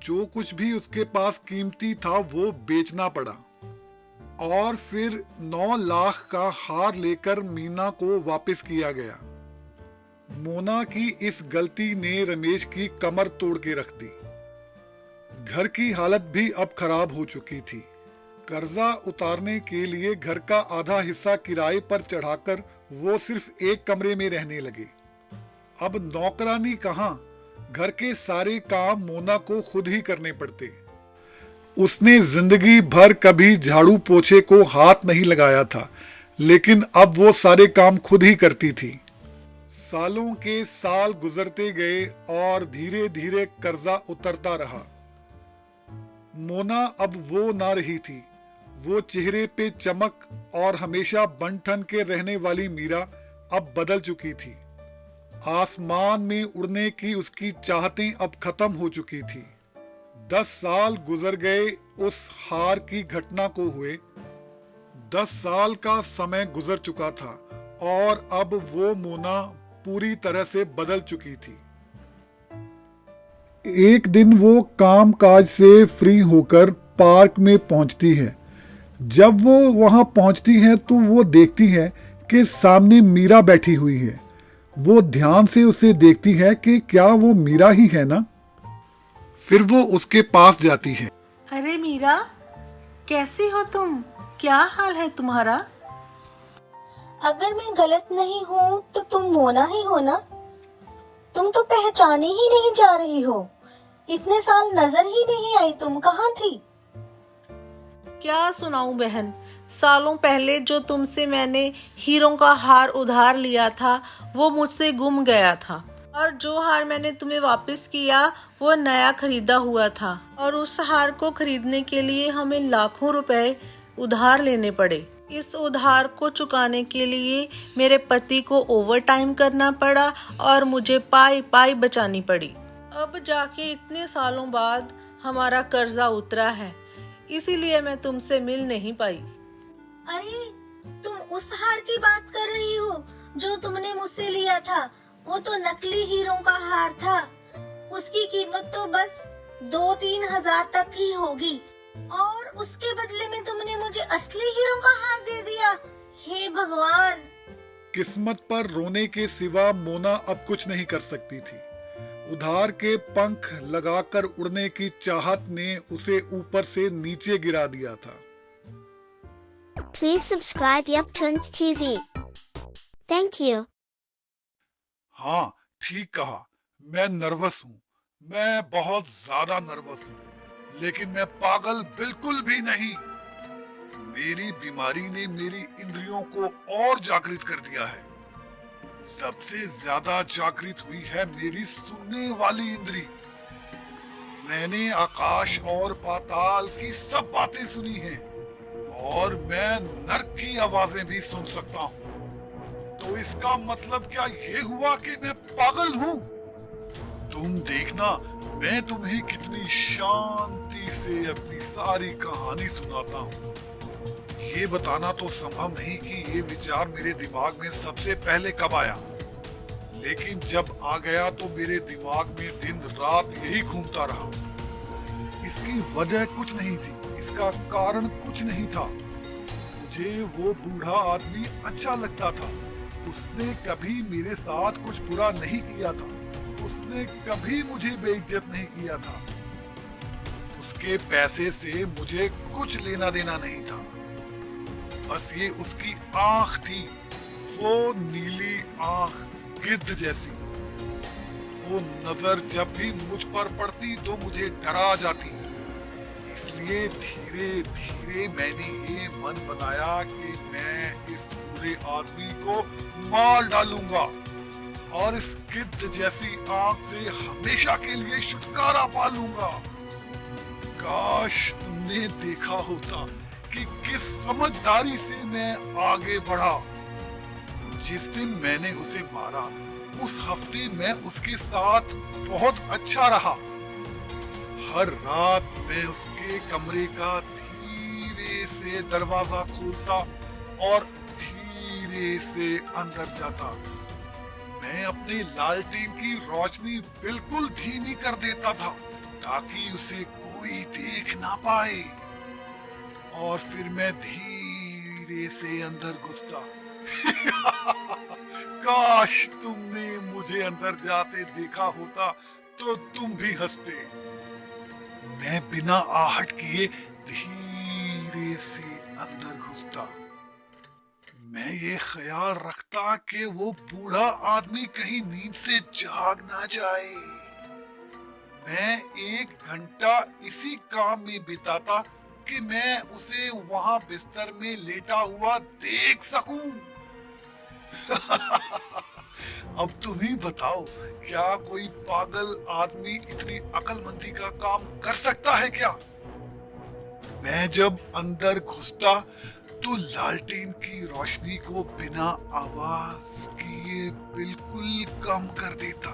जो कुछ भी उसके पास कीमती था वो बेचना पड़ा और फिर 9 लाख का हार लेकर मीना को वापस किया गया। मोना की इस गलती ने रमेश की कमर तोड़ के रख दी। घर की हालत भी अब खराब हो चुकी थी। कर्जा उतारने के लिए घर का आधा हिस्सा किराए पर चढ़ाकर वो सिर्फ एक कमरे में रहने लगे। अब नौकरानी कहाँ, घर के सारे काम मोना को खुद ही करने पड़ते। उसने जिंदगी भर कभी झाड़ू पोछे को हाथ नहीं लगाया था, लेकिन अब वो सारे काम खुद ही करती थी। सालों के साल गुजरते गए और धीरे धीरे कर्जा उतरता रहा। मोना अब वो ना रही थी। वो चेहरे पे चमक और हमेशा बन-ठन के रहने वाली मीरा अब बदल चुकी थी। आसमान में उड़ने की उसकी चाहतें अब खत्म हो चुकी थी। 10 साल गुजर गए उस हार की घटना को हुए। 10 साल का समय गुजर चुका था और अब वो मोना पूरी तरह से बदल चुकी थी। एक दिन वो काम काज से फ्री होकर पार्क में पहुंचती है। जब वो वहां पहुंचती है तो वो देखती है कि सामने मीरा बैठी हुई है। वो ध्यान से उसे देखती है कि क्या वो मीरा ही है ना। फिर वो उसके पास जाती है। अरे मीरा, कैसी हो तुम? क्या हाल है तुम्हारा? अगर मैं गलत नहीं हूँ तो तुम मोना ही हो ना? तुम तो पहचाने ही नहीं जा रही हो। इतने साल नजर ही नहीं आई, तुम कहाँ थी? क्या सुनाऊं बहन, सालों पहले जो तुमसे मैंने हीरों का हार उधार लिया था वो मुझसे गुम गया था, और जो हार मैंने तुम्हें वापस किया वो नया खरीदा हुआ था, और उस हार को खरीदने के लिए हमें लाखों रुपए उधार लेने पड़े। इस उधार को चुकाने के लिए मेरे पति को ओवर टाइम करना पड़ा और मुझे पाई पाई बचानी पड़ी। अब जाके इतने सालों बाद हमारा कर्जा उतरा है, इसीलिए मैं तुमसे मिल नहीं पाई। अरे, तुम उस हार की बात कर रही हो जो तुमने मुझसे लिया था? वो तो नकली हीरों का हार था। उसकी कीमत तो बस 2-3 हजार तक ही होगी, और उसके बदले में तुमने मुझे असली हीरों का हार दे दिया। हे भगवान! किस्मत पर रोने के सिवा मोना अब कुछ नहीं कर सकती थी। उधार के पंख लगाकर उड़ने की चाहत ने उसे ऊपर से नीचे गिरा दिया था। Please subscribe Yaptuns TV. Thank you. हाँ, ठीक कहा। मैं नर्वस हूँ। मैं बहुत ज्यादा नर्वस हूँ। लेकिन मैं पागल बिल्कुल भी नहीं। मेरी बीमारी ने मेरी इंद्रियों को और जागृत कर दिया है। सबसे ज्यादा जागृत हुई है मेरी सुनने वाली इंद्री। मैंने आकाश और पाताल की सब बातें सुनी हैं और मैं नर्क की आवाजें भी सुन सकता हूँ। तो इसका मतलब क्या ये हुआ कि मैं पागल हूँ? तुम देखना मैं तुम्हें कितनी शांति से अपनी सारी कहानी सुनाता हूँ। ये बताना तो संभव नहीं कि ये विचार मेरे दिमाग में सबसे पहले कब आया, लेकिन जब आ गया तो मेरे दिमाग में दिन रात यही घूमता रहा। इसकी वजह कुछ नहीं थी, इसका कारण कुछ नहीं था। मुझे वो बूढ़ा आदमी अच्छा लगता था। उसने कभी मेरे साथ कुछ बुरा नहीं किया था। उसने कभी मुझे बेइज्जत नहीं किया था। उसके पैसे से मुझे कुछ लेना देना नहीं था। बस ये उसकी आंख थी, वो नीली आंख गिद्ध जैसी। वो नजर जब भी मुझ पर पड़ती तो मुझे डरा जाती। इसलिए धीरे धीरे मैंने ये मन बनाया कि मैं इस बुरे आदमी को मार डालूंगा और इस गिद्ध जैसी आंख से हमेशा के लिए छुटकारा पा लूंगा। काश तुमने देखा होता कि किस समझदारी से मैं आगे बढ़ा। जिस दिन मैंने उसे मारा उस हफ्ते मैं उसके साथ बहुत अच्छा रहा। हर रात मैं उसके कमरे का धीरे से दरवाजा खोलता और धीरे से अंदर जाता। मैं अपने लालटेन की रोशनी बिल्कुल धीमी कर देता था ताकि उसे कोई देख ना पाए, और फिर मैं धीरे से अंदर घुसता। काश तुमने मुझे अंदर जाते देखा होता तो तुम भी हंसते। मैं बिना आहट किए धीरे से अंदर घुसता। मैं ये ख्याल रखता कि वो बूढ़ा आदमी कहीं नींद से जाग ना जाए। मैं 1 घंटा इसी काम में बिताता कि मैं उसे वहां बिस्तर में लेटा हुआ देख सकूं। अब तुम ही बताओ, क्या कोई पागल आदमी इतनी अक्लमंदी का काम कर सकता है क्या? मैं जब अंदर घुसता तो लालटेन की रोशनी को बिना आवाज किए बिल्कुल कम कर देता।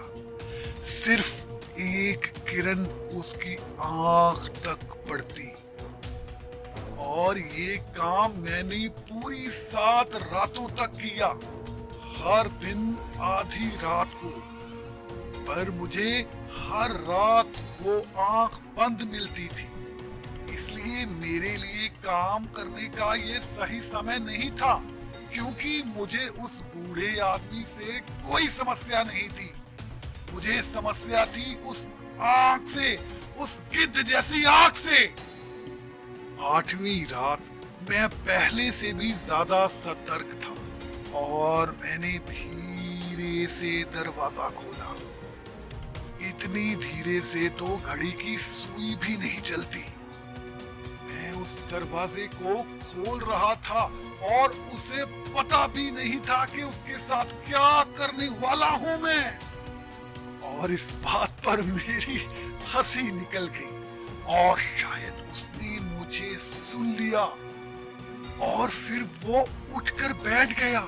सिर्फ एक किरण उसकी आंख तक पड़ती। और ये काम मैंने पूरी 7 रातों तक किया, हर दिन आधी रात को। पर मुझे हर रात वो आंख बंद मिलती थी। इसलिए मेरे लिए काम करने का ये सही समय नहीं था, क्योंकि मुझे उस बूढ़े आदमी से कोई समस्या नहीं थी। मुझे समस्या थी उस आंख से, उस गिद्ध जैसी आंख से। 8वीं रात मैं पहले से भी ज्यादा सतर्क था और मैंने धीरे से दरवाजा खोला। इतनी धीरे से तो घड़ी की सुई भी नहीं चलती। मैं उस दरवाजे को खोल रहा था और उसे पता भी नहीं था कि उसके साथ क्या करने वाला हूं मैं। और इस बात पर मेरी हंसी निकल गई और शायद उसने मुझे सुन लिया। और फिर वो उठकर बैठ गया।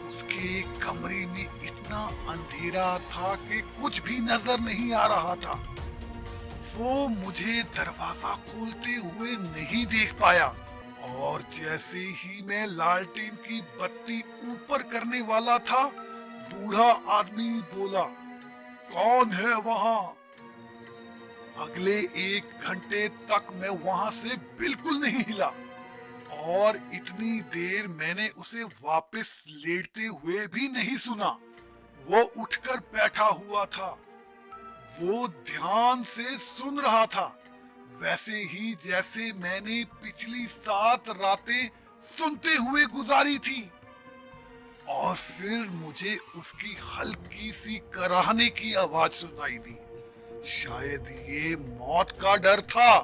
उसके कमरे में इतना अंधेरा था कि कुछ भी नजर नहीं आ रहा था। वो मुझे दरवाजा खोलते हुए नहीं देख पाया, और जैसे ही मैं लालटेन की बत्ती ऊपर करने वाला था, बूढ़ा आदमी बोला, कौन है वहां? अगले 1 घंटे तक मैं वहां से बिल्कुल नहीं हिला, और इतनी देर मैंने उसे वापस लेटते हुए भी नहीं सुना। वो उठकर बैठा हुआ था। वो ध्यान से सुन रहा था, वैसे ही जैसे मैंने पिछली 7 रातें सुनते हुए गुजारी थी। और फिर मुझे उसकी हल्की सी कराहने की आवाज सुनाई दी। शायद ये मौत का डर था।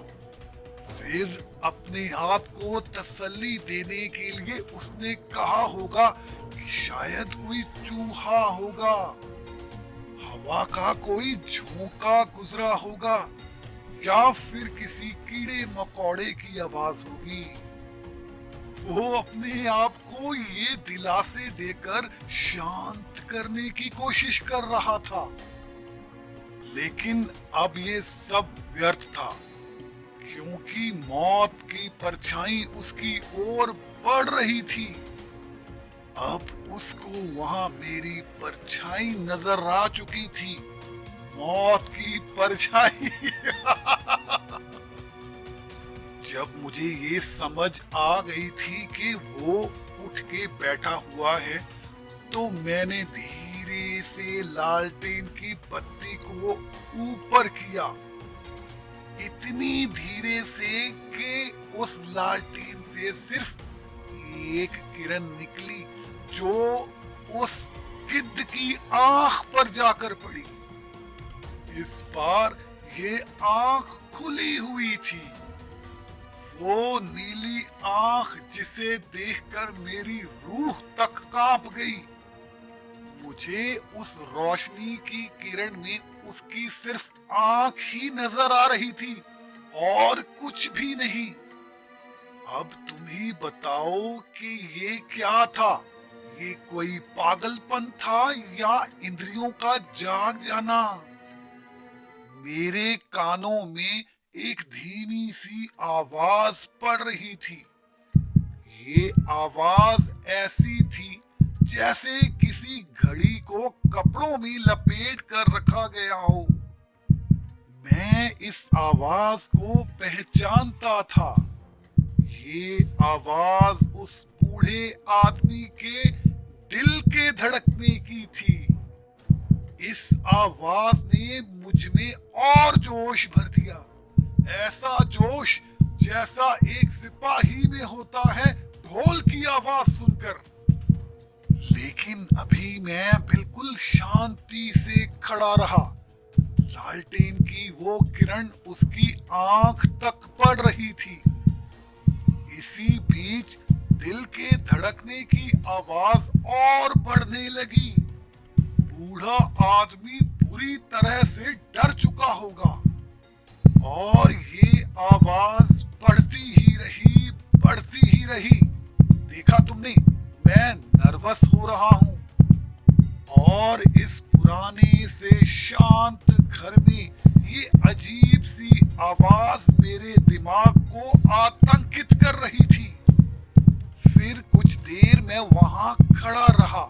फिर अपने आप को तसल्ली देने के लिए उसने कहा होगा कि शायद कोई चूहा होगा, हवा का कोई झोंका गुजरा होगा, या फिर किसी कीड़े मकोड़े की आवाज होगी। वो अपने आप को ये दिलासे देकर शांत करने की कोशिश कर रहा था, लेकिन अब ये सब व्यर्थ था, क्योंकि मौत की परछाई उसकी ओर बढ़ रही थी। अब उसको वहां मेरी परछाई नजर आ चुकी थी। मौत की परछाई। जब मुझे ये समझ आ गई थी कि वो उठ के बैठा हुआ है, तो मैंने धीरे से लालटेन की बत्ती को ऊपर किया, इतनी धीरे से कि उस लालटेन से सिर्फ एक किरण निकली जो उस गिद्ध की आंख पर जाकर पड़ी। इस बार ये आंख खुली हुई थी। वो नीली आंख जिसे देखकर मेरी रूह तक कांप गई। मुझे उस रोशनी की किरण में उसकी सिर्फ आंख ही नजर आ रही थी और कुछ भी नहीं। अब तुम ही बताओ कि ये क्या था? ये कोई पागलपन था या इंद्रियों का जाग जाना? मेरे कानों में एक धीमी सी आवाज पड़ रही थी। ये आवाज ऐसी थी जैसे किसी घड़ी को कपड़ों में लपेट कर रखा गया हो। मैं इस आवाज को पहचानता था। ये आवाज उस बूढ़े आदमी के दिल के धड़कने की थी। इस आवाज ने मुझ में और जोश भर दिया, ऐसा जोश जैसा एक सिपाही में होता है ढोल की आवाज सुनकर। लेकिन अभी मैं बिल्कुल शांति से खड़ा रहा। लालटेन की वो किरण उसकी आंख तक पड़ रही थी। इसी बीच दिल के धड़कने की आवाज और बढ़ने लगी। बूढ़ा आदमी बुरी तरह से डर चुका होगा और ये आवाज बढ़ती ही रही, बढ़ती ही रही। देखा तुमने, मैं नर्वस हो रहा हूं और इस पुराने से शांत घर में ये अजीब सी आवाज मेरे दिमाग को आतंकित कर रही थी। फिर कुछ देर मैं वहां खड़ा रहा,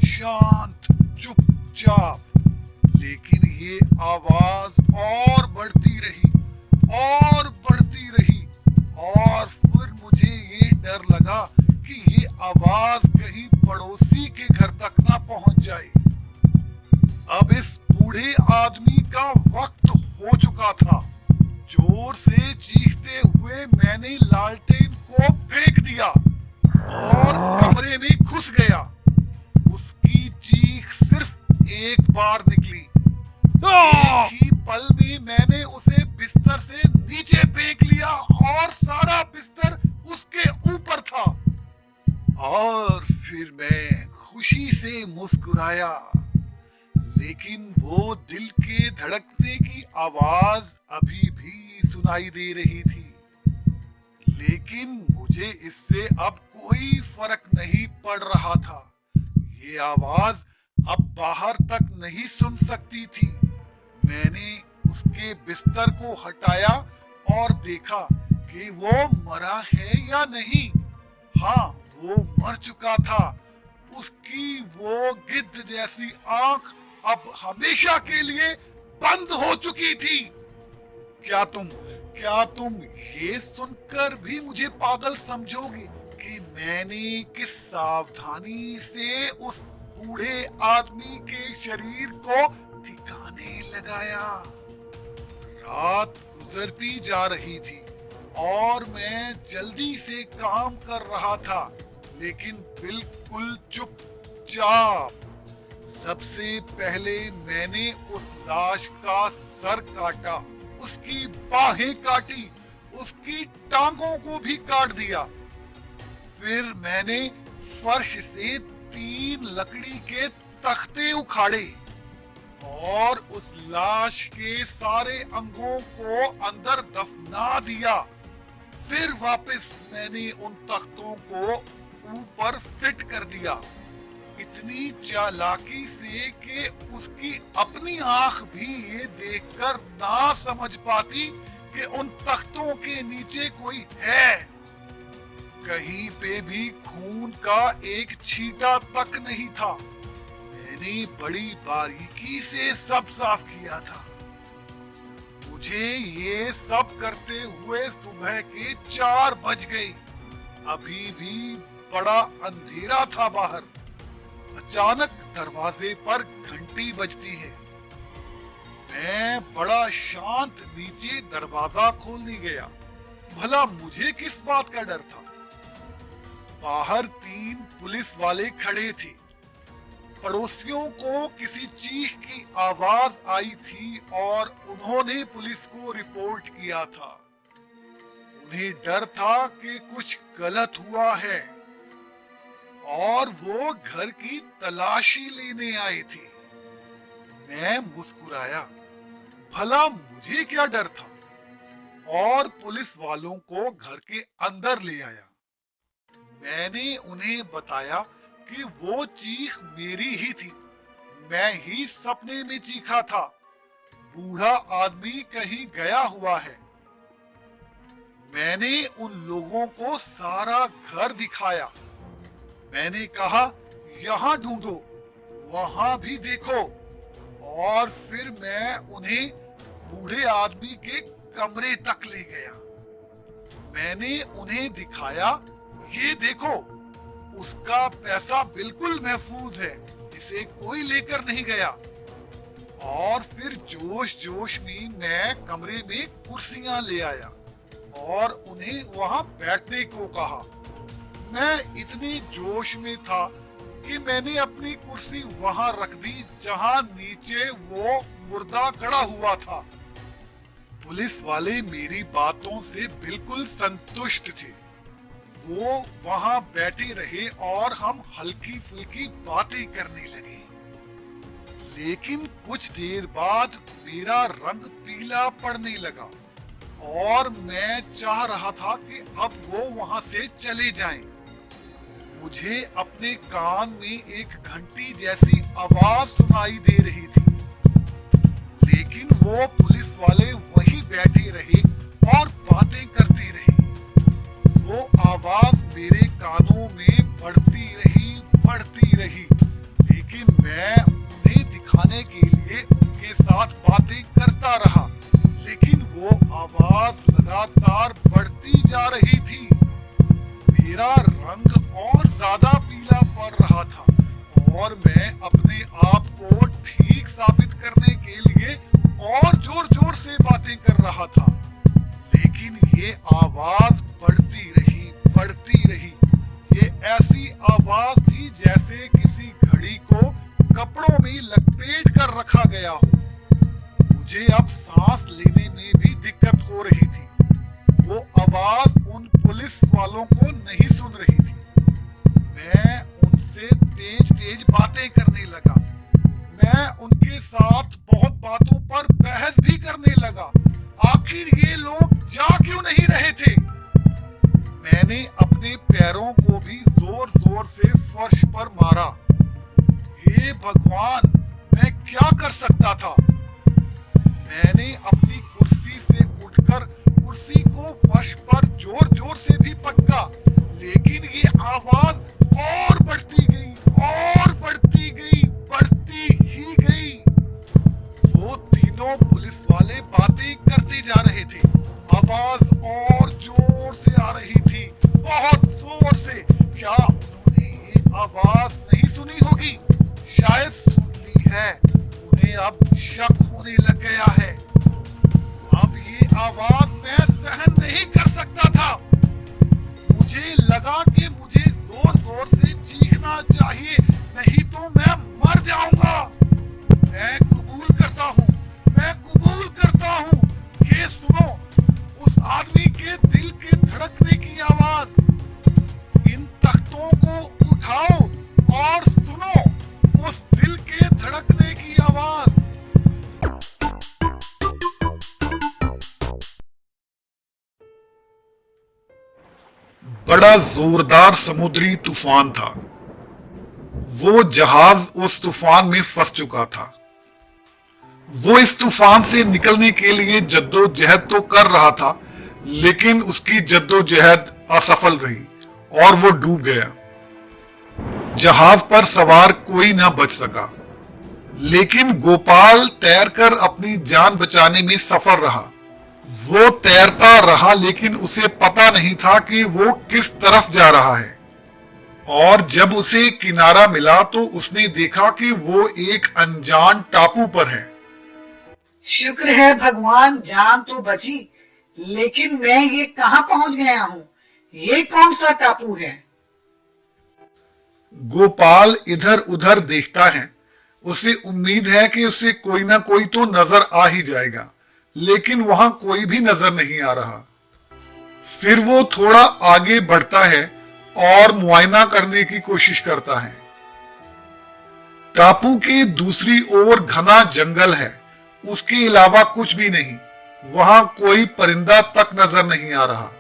शांत, चुपचाप। लेकिन ये आवाज और बढ़ती रही और बढ़ती रही, और फिर मुझे ये डर लगा कि ये आवाज कहीं पड़ोसी के घर तक ना पहुंच जाए। अब इस बूढ़े आदमी का वक्त हो चुका था। जोर से चीखते हुए मैंने लालटेन को फेंक दिया और कमरे में घुस गया। उसकी चीख सिर्फ एक बार निकली। एक ही पल में मैंने उसे बिस्तर से नीचे फेंक लिया और सारा बिस्तर उसके ऊपर था। और फिर मैं खुशी से मुस्कुराया, लेकिन वो दिल के धड़कने की आवाज अभी भी सुनाई दे रही थी। लेकिन मुझे इससे अब कोई फर्क नहीं पड़ रहा था। ये आवाज अब बाहर तक नहीं सुन सकती थी। मैंने उसके बिस्तर को हटाया और देखा कि वो मरा है या नहीं। हाँ, वो मर चुका था। उसकी वो गिद्ध जैसी आंख अब हमेशा के लिए बंद हो चुकी थी। क्या तुम ये सुनकर भी मुझे पागल समझोगे कि मैंने किस सावधानी से उस बूढ़े आदमी के शरीर को ठिकाने लगाया? रात गुजरती जा रही थी और मैं जल्दी से काम कर रहा था, लेकिन बिल्कुल चुपचाप। सबसे पहले मैंने उस लाश का सर काटा, उसकी बाहें काटी, उसकी टांगों को भी काट दिया। फिर मैंने फर्श से 3 लकड़ी के तख्ते उखाड़े और उस लाश के सारे अंगों को अंदर दफना दिया। फिर वापस मैंने उन तख्तों को ऊपर फिट कर दिया, इतनी चालाकी से कि उसकी अपनी आंख भी ये देखकर ना समझ पाती कि उन तख्तों के नीचे कोई है। कहीं पे भी खून का एक छींटा तक नहीं था। मैंने बड़ी बारीकी से सब साफ किया था। मुझे ये सब करते हुए सुबह के 4 बज गए। अभी भी बड़ा अंधेरा था बाहर। अचानक दरवाजे पर घंटी बजती है। मैं बड़ा शांत नीचे दरवाजा खोलने गया। भला मुझे किस बात का डर था? बाहर 3 पुलिस वाले खड़े थे। पड़ोसियों को किसी चीख की आवाज आई थी और उन्होंने पुलिस को रिपोर्ट किया था। उन्हें डर था कि कुछ गलत हुआ है और वो घर की तलाशी लेने आए थे। मैं मुस्कुराया। भला मुझे क्या डर था? और पुलिस वालों को घर के अंदर ले आया। मैंने उन्हें बताया कि वो चीख मेरी ही थी। मैं ही सपने में चीखा था। बूढ़ा आदमी कहीं गया हुआ है। मैंने उन लोगों को सारा घर दिखाया। मैंने कहा, यहाँ ढूंढो, वहां भी देखो। और फिर मैं उन्हें बूढ़े आदमी के कमरे तक ले गया। मैंने उन्हें दिखाया, ये देखो, उसका पैसा बिल्कुल महफूज है, इसे कोई लेकर नहीं गया। और फिर जोश जोश में मैं कमरे में कुर्सियां ले आया और उन्हें वहां बैठने को कहा। मैं इतने जोश में था कि मैंने अपनी कुर्सी वहां रख दी जहां नीचे वो मुर्दा खड़ा हुआ था। पुलिस वाले मेरी बातों से बिल्कुल संतुष्ट थे। वो वहां बैठे रहे और हम हल्की फुल्की बातें करने लगे। लेकिन कुछ देर बाद मेरा रंग पीला पड़ने लगा और मैं चाह रहा था कि अब वो वहां से चले जाएं। मुझे अपने कान में एक घंटी जैसी आवाज सुनाई दे रही थी, लेकिन वो पुलिस वाले वहीं बैठे रहे और बातें करते रहे। वो आवाज मेरे कानों में बढ़ती रही, लेकिन मैं उन्हें दिखाने के लिए उनके साथ बातें करता रहा, लेकिन वो आवाज लगातार बढ़ती जा रही थी। मेरा रंग और ज्यादा पीला पड़ रहा था और मैं अपने आप को ठीक साबित करने के लिए और जोर जोर से बातें कर रहा था, लेकिन ये आवाज बढ़ती रही। ये ऐसी आवाज थी जैसे किसी घड़ी को कपड़ों में लपेट कर रखा गया हो। मुझे अब सांस लेने में भी दिक्कत हो रही थी। वो आवाज उन पुलिस वालों को नहीं सुन रही थी। मैं उनसे तेज बातें करने लगा। मैं उनके साथ बहुत बातों पर बहस भी करने लगा। आखिर ये लोग जा क्यों नहीं रहे थे? मैंने अपने पैरों को भी जोर जोर से फर्श पर मारा। हे भगवान, मैं क्या कर सकता था? मैंने अपनी कुर्सी से उठकर कुर्सी को फर्श पर जोर जोर से भी पटका, लेकिन ये आवाज और बढ़ती ही गई। वो तीनों पुलिस वाले बातें करते जा रहे थे। आवाज और जोर से आ रही थी, बहुत जोर से। क्या उन्होंने ये आवाज नहीं सुनी होगी? शायद सुन ली बड़ा जोरदार समुद्री तूफान था। वो जहाज उस तूफान में फंस चुका था। वो इस तूफान से निकलने के लिए जद्दोजहद तो कर रहा था, लेकिन उसकी जद्दोजहद असफल रही और वो डूब गया। जहाज पर सवार कोई ना बच सका, लेकिन गोपाल तैरकर अपनी जान बचाने में सफल रहा। वो तैरता रहा, लेकिन उसे पता नहीं था कि वो किस तरफ जा रहा है। और जब उसे किनारा मिला तो उसने देखा कि वो एक अनजान टापू पर है। शुक्र है भगवान, जान तो बची, लेकिन मैं ये कहाँ पहुंच गया हूँ? ये कौन सा टापू है? गोपाल इधर उधर देखता है। उसे उम्मीद है कि उसे कोई ना कोई तो नजर आ ही जाएगा, लेकिन वहां कोई भी नजर नहीं आ रहा। फिर वो थोड़ा आगे बढ़ता है और मुआयना करने की कोशिश करता है। टापू के दूसरी ओर घना जंगल है, उसके अलावा कुछ भी नहीं। वहां कोई परिंदा तक नजर नहीं आ रहा।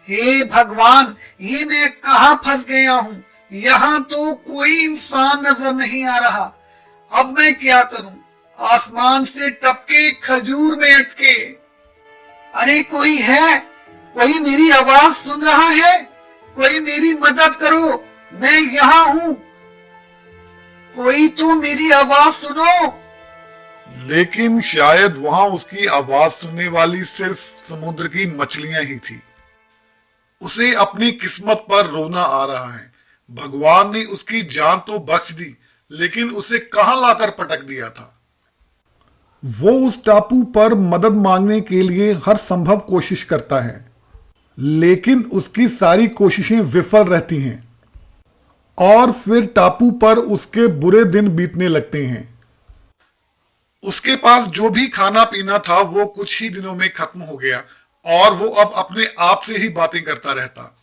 हे भगवान, ये मैं कहाँ फंस गया हूँ? यहाँ तो कोई इंसान नजर नहीं आ रहा। अब मैं क्या करूँ? आसमान से टपके खजूर में अटके। अरे कोई है? कोई मेरी आवाज सुन रहा है? कोई मेरी मदद करो, मैं यहाँ हूँ। कोई तो मेरी आवाज सुनो। लेकिन शायद वहां उसकी आवाज सुनने वाली सिर्फ समुद्र की मछलियां ही थी। उसे अपनी किस्मत पर रोना आ रहा है। भगवान ने उसकी जान तो बख्श दी, लेकिन उसे कहां लाकर पटक दिया था। वो उस टापू पर मदद मांगने के लिए हर संभव कोशिश करता है, लेकिन उसकी सारी कोशिशें विफल रहती हैं। और फिर टापू पर उसके बुरे दिन बीतने लगते हैं। उसके पास जो भी खाना पीना था वो कुछ ही दिनों में खत्म हो गया और वो अब अपने आप से ही बातें करता रहता।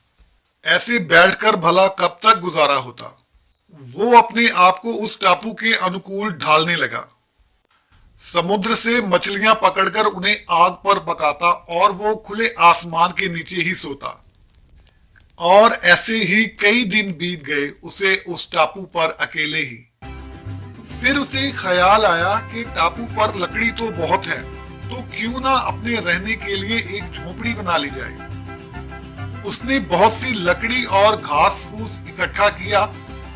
ऐसे बैठकर भला कब तक गुजारा होता। वो अपने आप को उस टापू के अनुकूल ढालने लगा। समुद्र से मछलियां पकड़कर उन्हें आग पर पकाता और वो खुले आसमान के नीचे ही सोता। और ऐसे ही कई दिन बीत गए उसे उस टापू पर अकेले ही। फिर उसे ख्याल आया कि टापू पर लकड़ी तो बहुत है, तो क्यों ना अपने रहने के लिए एक झोपड़ी बना ली जाए। उसने बहुत सी लकड़ी और घास फूस इकट्ठा किया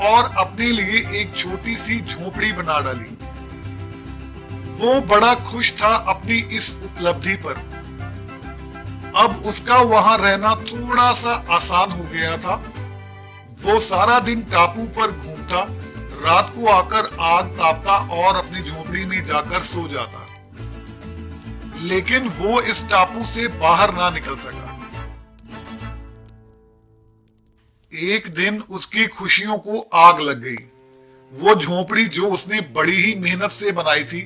और अपने लिए एक छोटी सी झोपड़ी बना डाली। वो बड़ा खुश था अपनी इस उपलब्धि पर। अब उसका वहां रहना थोड़ा सा आसान हो गया था। वो सारा दिन टापू पर घूमता, रात को आकर आग तापता और अपनी झोपड़ी में जाकर सो जाता। लेकिन वो इस टापू से बाहर ना निकल सका। एक दिन उसकी खुशियों को आग लग गई। वो झोपड़ी जो उसने बड़ी ही मेहनत से बनाई थी,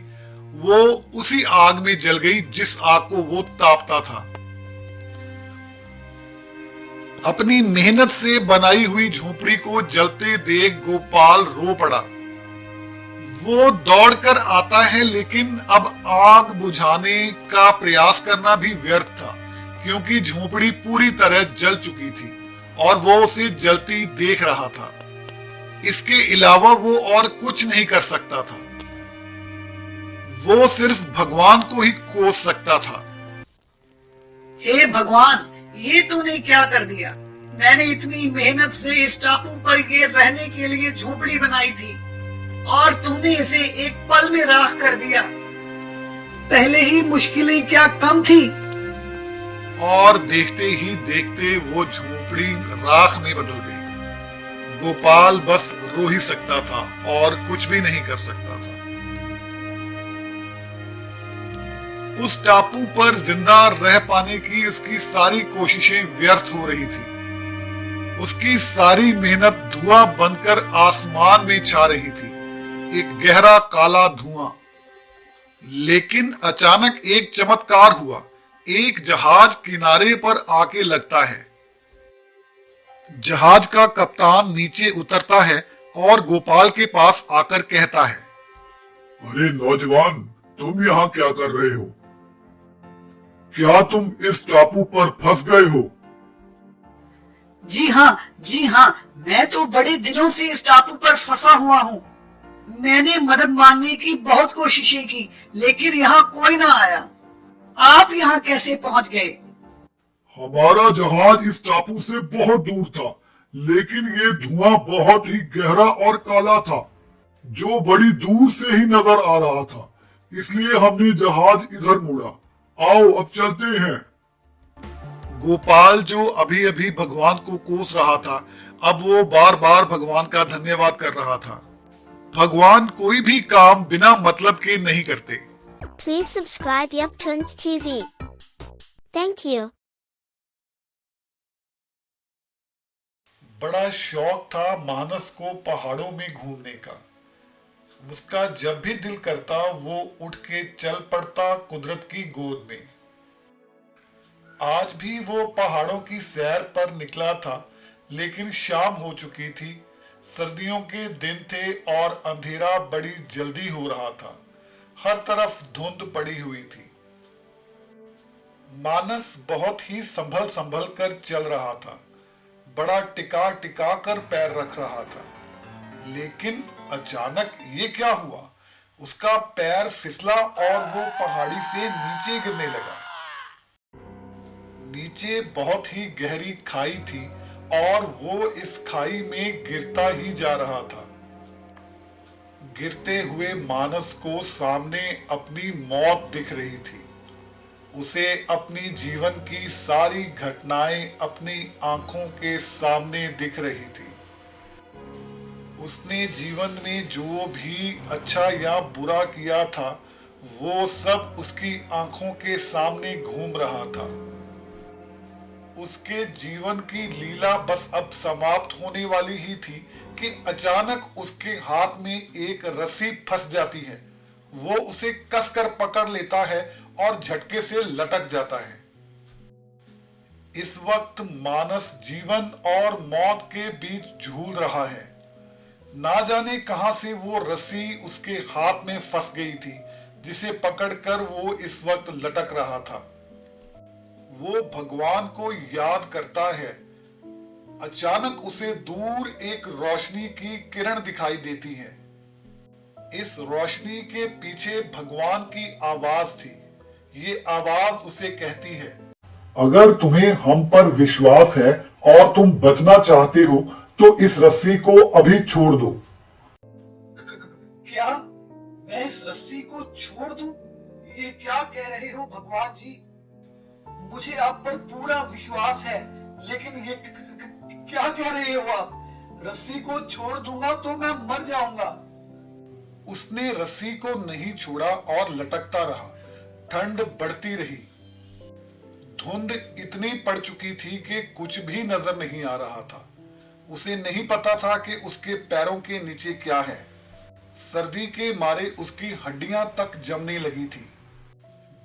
वो उसी आग में जल गई जिस आग को वो तापता था। अपनी मेहनत से बनाई हुई झोपड़ी को जलते देख गोपाल रो पड़ा। वो दौड़कर आता है, लेकिन अब आग बुझाने का प्रयास करना भी व्यर्थ था, क्योंकि झोपड़ी पूरी तरह जल चुकी थी और वो उसे जलती देख रहा था। इसके अलावा वो और कुछ नहीं कर सकता था। वो सिर्फ भगवान को ही कोस सकता था। हे भगवान, ये तूने क्या कर दिया? मैंने इतनी मेहनत से इस टापू पर ये रहने के लिए झोपड़ी बनाई थी और तुमने इसे एक पल में राख कर दिया। पहले ही मुश्किलें क्या कम थी। और देखते ही देखते वो झोपड़ी राख में बदल गई। गोपाल बस रो ही सकता था और कुछ भी नहीं कर सकता था। उस टापू पर जिंदा रह पाने की उसकी सारी कोशिशें व्यर्थ हो रही थी। उसकी सारी मेहनत धुआं बनकर आसमान में छा रही थी, एक गहरा काला धुआं। लेकिन अचानक एक चमत्कार हुआ। एक जहाज किनारे पर आके लगता है। जहाज का कप्तान नीचे उतरता है और गोपाल के पास आकर कहता है, अरे नौजवान, तुम यहाँ क्या कर रहे हो? क्या तुम इस टापू पर फंस गए हो? जी हाँ, मैं तो बड़े दिनों से इस टापू पर फंसा हुआ हूँ। मैंने मदद मांगने की बहुत कोशिशें की, लेकिन यहाँ कोई ना आया। आप यहाँ कैसे पहुँच गए? हमारा जहाज इस टापू से बहुत दूर था, लेकिन ये धुआं बहुत ही गहरा और काला था, जो बड़ी दूर से ही नजर आ रहा था। इसलिए हमने जहाज इधर मोड़ा। आओ अब चलते हैं। गोपाल, जो अभी अभी भगवान को कोस रहा था, अब वो बार बार भगवान का धन्यवाद कर रहा था। भगवान कोई भी काम बिना मतलब के नहीं करते। Please subscribe Yaptunes TV. Thank you. बड़ा शौक था मानस को पहाड़ों में घूमने का। उसका जब भी दिल करता वो उठ के चल पड़ता कुदरत की गोद में। आज भी वो पहाड़ों की सैर पर निकला था, लेकिन शाम हो चुकी थी। सर्दियों के दिन थे और अंधेरा बड़ी जल्दी हो रहा था। हर तरफ धुंध पड़ी हुई थी। मानस बहुत ही संभल संभल कर चल रहा था। बड़ा टिका टिका कर पैर रख रहा था। लेकिन अचानक ये क्या हुआ? उसका पैर फिसला और वो पहाड़ी से नीचे गिरने लगा। नीचे बहुत ही गहरी खाई थी और वो इस खाई में गिरता ही जा रहा था। गिरते हुए मानस को सामने अपनी मौत दिख रही थी। उसे अपनी जीवन की सारी घटनाएं अपनी आंखों के सामने दिख रही थी। उसने जीवन में जो भी अच्छा या बुरा किया था, वो सब उसकी आंखों के सामने घूम रहा था। उसके जीवन की लीला बस अब समाप्त होने वाली ही थी कि अचानक उसके हाथ में एक रस्सी फंस जाती है। वो उसे कसकर पकड़ लेता है और झटके से लटक जाता है। इस वक्त मानस जीवन और मौत के बीच झूल रहा है। ना जाने कहां से वो रस्सी उसके हाथ में फंस गई थी, जिसे पकड़कर वो इस वक्त लटक रहा था। वो भगवान को याद करता है। अचानक उसे दूर एक रोशनी की किरण दिखाई देती है। इस रोशनी के पीछे भगवान की आवाज थी। ये आवाज उसे कहती है, अगर तुम्हें हम पर विश्वास है और तुम बचना चाहते हो तो इस रस्सी को अभी छोड़ दो। क्या मैं इस रस्सी को छोड़ दूं? ये क्या कह रहे हो भगवान जी? मुझे आप पर पूरा विश्वास है, लेकिन ये क्या कह रहे हो आप? रस्सी को छोड़ दूंगा तो मैं मर जाऊंगा। उसने रस्सी को नहीं छोड़ा और लटकता रहा। ठंड बढ़ती रही। धुंध इतनी पड़ चुकी थी कि कुछ भी नजर नहीं आ रहा था। उसे नहीं पता था कि उसके पैरों के नीचे क्या है। सर्दी के मारे उसकी हड्डियां तक जमने लगी थी।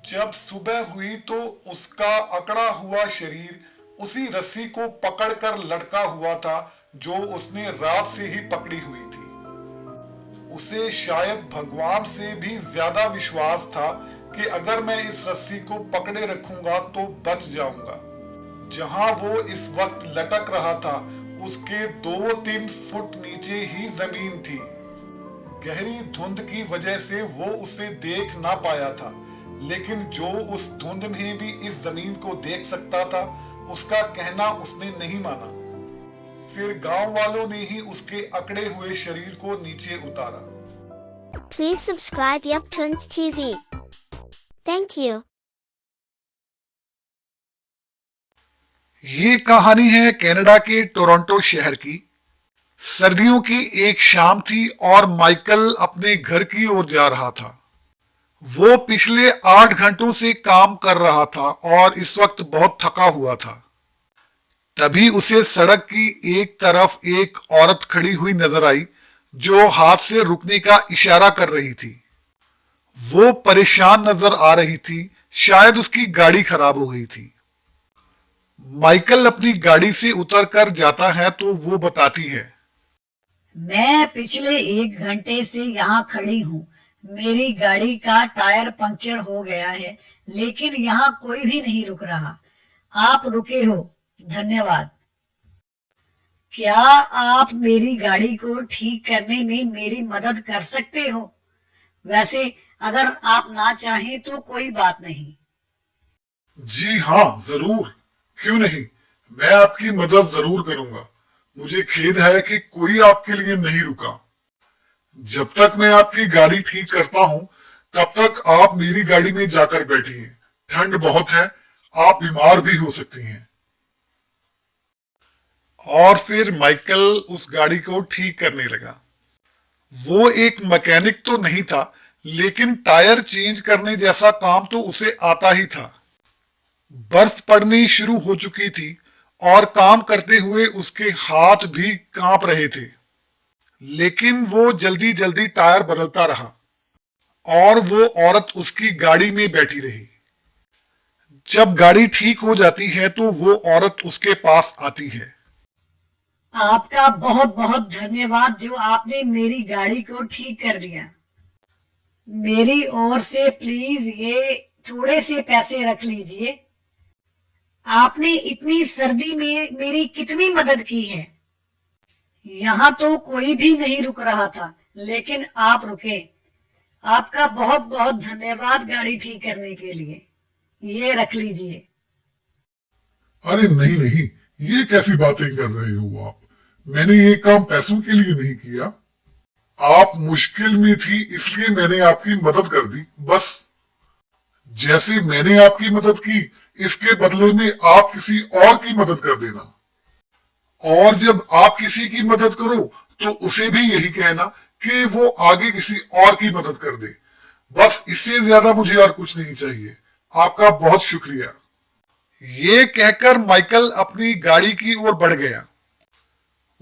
जब सुबह हुई तो उसका अकड़ा हुआ शरीर उसी रस्सी को पकड़कर लटका हुआ था जो उसने रात से ही पकड़ी हुई थी। उसे शायद भगवान से भी ज्यादा विश्वास था कि अगर मैं इस रस्सी को पकड़े रखूंगा तो बच जाऊंगा। जहां वो इस वक्त लटक रहा था, उसके 2-3 फुट नीचे ही जमीन थी। गहरी धुंध की वजह से वो उसे देख ना पाया था, लेकिन जो उस धुंध में भी इस जमीन को देख सकता था, उसका कहना उसने नहीं माना। फिर गांव वालों ने ही उसके अकड़े हुए शरीर को नीचे उतारा। Please subscribe Yaptunes TV. Thank you. ये कहानी है कनाडा के टोरंटो शहर की। सर्दियों की एक शाम थी और माइकल अपने घर की ओर जा रहा था। वो पिछले 8 घंटों से काम कर रहा था और इस वक्त बहुत थका हुआ था। तभी उसे सड़क की एक तरफ एक औरत खड़ी हुई नजर आई, जो हाथ से रुकने का इशारा कर रही थी। वो परेशान नजर आ रही थी। शायद उसकी गाड़ी खराब हो गई थी। माइकल अपनी गाड़ी से उतरकर जाता है तो वो बताती है, मैं पिछले 1 घंटे से यहाँ खड़ी हूँ। मेरी गाड़ी का टायर पंक्चर हो गया है, लेकिन यहाँ कोई भी नहीं रुक रहा। आप रुके हो, धन्यवाद। क्या आप मेरी गाड़ी को ठीक करने में मेरी मदद कर सकते हो? वैसे अगर आप ना चाहें तो कोई बात नहीं। जी हाँ, जरूर, क्यों नहीं, मैं आपकी मदद जरूर करूंगा। मुझे खेद है कि कोई आपके लिए नहीं रुका। जब तक मैं आपकी गाड़ी ठीक करता हूं, तब तक आप मेरी गाड़ी में जाकर बैठिए। ठंड बहुत है, आप बीमार भी हो सकती हैं। और फिर माइकल उस गाड़ी को ठीक करने लगा। वो एक मैकेनिक तो नहीं था, लेकिन टायर चेंज करने जैसा काम तो उसे आता ही था। बर्फ पड़नी शुरू हो चुकी थी और काम करते हुए उसके हाथ भी कांप रहे थे, लेकिन वो जल्दी जल्दी टायर बदलता रहा और वो औरत उसकी गाड़ी में बैठी रही। जब गाड़ी ठीक हो जाती है तो वो औरत उसके पास आती है। आपका बहुत बहुत धन्यवाद जो आपने मेरी गाड़ी को ठीक कर दिया। मेरी ओर से प्लीज ये थोड़े से पैसे रख लीजिए। आपने इतनी सर्दी में मेरी कितनी मदद की है। यहाँ तो कोई भी नहीं रुक रहा था, लेकिन आप रुके। आपका बहुत बहुत धन्यवाद गाड़ी ठीक करने के लिए। ये रख लीजिए। अरे नहीं नहीं, ये कैसी बातें कर रहे हो आप? मैंने ये काम पैसों के लिए नहीं किया। आप मुश्किल में थी इसलिए मैंने आपकी मदद कर दी, बस। जैसे मैंने आपकी मदद की, इसके बदले में आप किसी और की मदद कर देना। और जब आप किसी की मदद करो तो उसे भी यही कहना कि वो आगे किसी और की मदद कर दे। बस इससे ज्यादा मुझे और कुछ नहीं चाहिए। आपका बहुत शुक्रिया। ये कहकर माइकल अपनी गाड़ी की ओर बढ़ गया।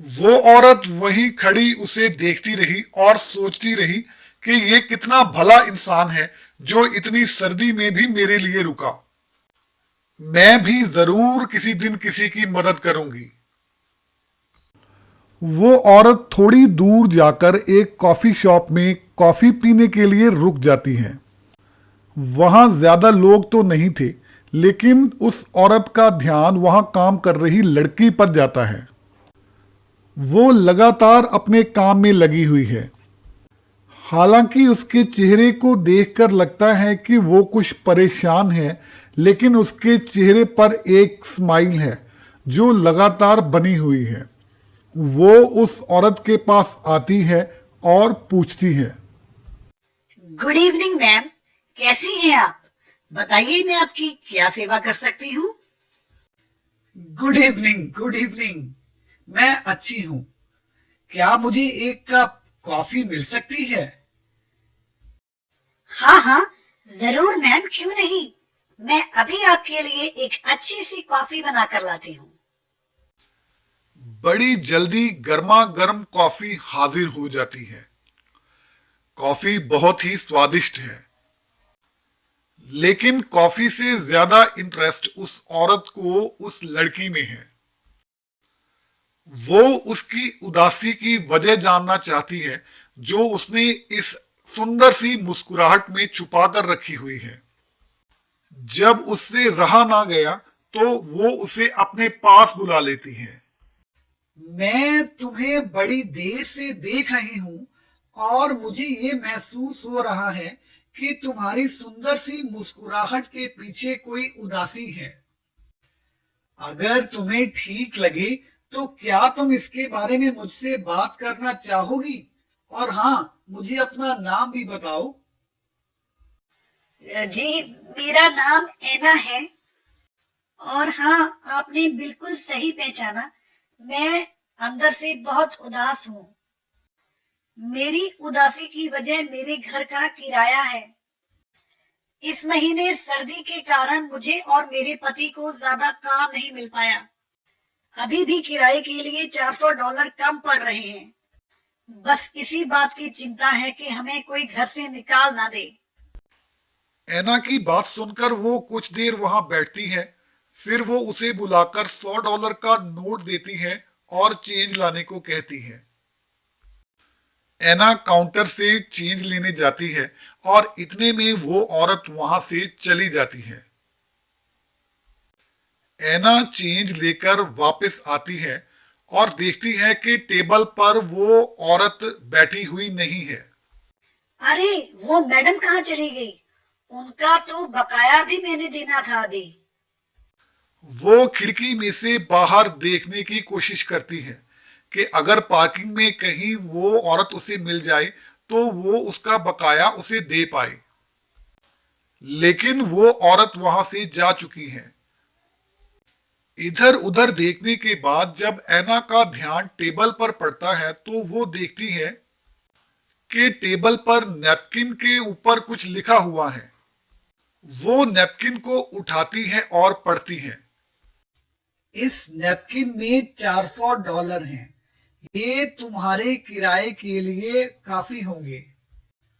वो औरत वहीं खड़ी उसे देखती रही और सोचती रही कि ये कितना भला इंसान है जो इतनी सर्दी में भी मेरे लिए रुका। मैं भी जरूर किसी दिन किसी की मदद करूंगी। वो औरत थोड़ी दूर जाकर एक कॉफी शॉप में कॉफी पीने के लिए रुक जाती है। वहां ज्यादा लोग तो नहीं थे, लेकिन उस औरत का ध्यान वहां काम कर रही लड़की पर जाता है। वो लगातार अपने काम में लगी हुई है। हालांकि उसके चेहरे को देखकर लगता है कि वो कुछ परेशान है, लेकिन उसके चेहरे पर एक स्माइल है जो लगातार बनी हुई है। वो उस औरत के पास आती है और पूछती है, गुड इवनिंग मैम, कैसी हैं आप? बताइए मैं आपकी क्या सेवा कर सकती हूँ? Good evening, good evening. मैं अच्छी हूँ। क्या मुझे एक कप कॉफी मिल सकती है? हाँ हाँ, जरूर मैम, क्यों नहीं। मैं अभी आपके लिए एक अच्छी सी कॉफी बना कर लाती हूँ। बड़ी जल्दी गर्मा गर्म कॉफी हाजिर हो जाती है। कॉफी बहुत ही स्वादिष्ट है, लेकिन कॉफी से ज्यादा इंटरेस्ट उस औरत को उस लड़की में है। वो उसकी उदासी की वजह जानना चाहती है जो उसने इस सुंदर सी मुस्कुराहट में छुपा कर रखी हुई है। जब उससे रहा ना गया तो वो उसे अपने पास बुला लेती है। मैं तुम्हें बड़ी देर से देख रही हूँ और मुझे ये महसूस हो रहा है कि तुम्हारी सुंदर सी मुस्कुराहट के पीछे कोई उदासी है। अगर तुम्हें ठीक लगे तो क्या तुम इसके बारे में मुझसे बात करना चाहोगी? और हाँ, मुझे अपना नाम भी बताओ। जी, मेरा नाम एना है। और हाँ, आपने बिल्कुल सही पहचाना। मैं अंदर से बहुत उदास हूँ। मेरी उदासी की वजह मेरे घर का किराया है। इस महीने सर्दी के कारण मुझे और मेरे पति को ज्यादा काम नहीं मिल पाया। अभी भी किराए के लिए $400 कम पड़ रहे हैं। बस इसी बात की चिंता है कि हमें कोई घर से निकाल ना दे। एना की बात सुनकर वो कुछ देर वहां बैठती है, फिर वो उसे बुलाकर $100 का नोट देती है और चेंज लाने को कहती है। एना काउंटर से चेंज लेने जाती है और इतने में वो औरत वहां से चली जाती है। एना चेंज लेकर वापस आती है और देखती है कि टेबल पर वो औरत बैठी हुई नहीं है। अरे वो मैडम कहाँ चली गई? उनका तो बकाया भी मैंने देना था अभी। वो खिड़की में से बाहर देखने की कोशिश करती है कि अगर पार्किंग में कहीं वो औरत उसे मिल जाए तो वो उसका बकाया उसे दे पाए, लेकिन वो औरत वहां से जा चुकी है। इधर उधर देखने के बाद जब एना का ध्यान टेबल पर पड़ता है तो वो देखती है कि टेबल पर नैपकिन के ऊपर कुछ लिखा हुआ है। वो नैपकिन को उठाती है और पढ़ती है। इस नैपकिन में $400 हैं। ये तुम्हारे किराए के लिए काफी होंगे।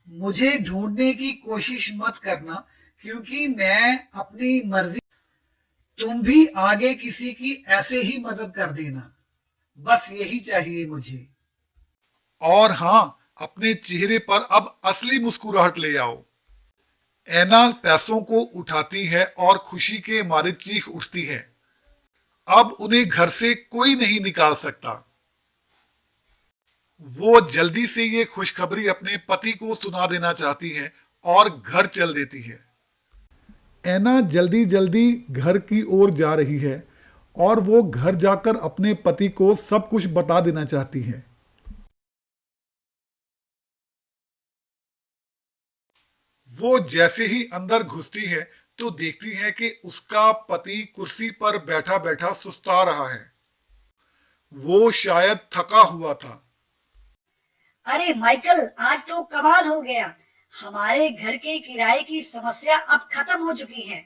मुझे ढूंढने की कोशिश मत करना क्योंकि मैं अपनी मर्जी। तुम भी आगे किसी की ऐसे ही मदद कर देना, बस यही चाहिए मुझे। और हाँ, अपने चेहरे पर अब असली मुस्कुराहट ले आओ। एना पैसों को उठाती है और खुशी के मारे चीख उठती है। अब उन्हें घर से कोई नहीं निकाल सकता। वो जल्दी से ये खुशखबरी अपने पति को सुना देना चाहती है और घर चल देती है। एना जल्दी जल्दी घर की ओर जा रही है और वो घर जाकर अपने पति को सब कुछ बता देना चाहती है। वो जैसे ही अंदर घुसती है तो देखती है कि उसका पति कुर्सी पर बैठा बैठा सुस्ता रहा है। वो शायद थका हुआ था। अरे माइकल, आज तो कमाल हो गया। हमारे घर के किराए की समस्या अब खत्म हो चुकी है।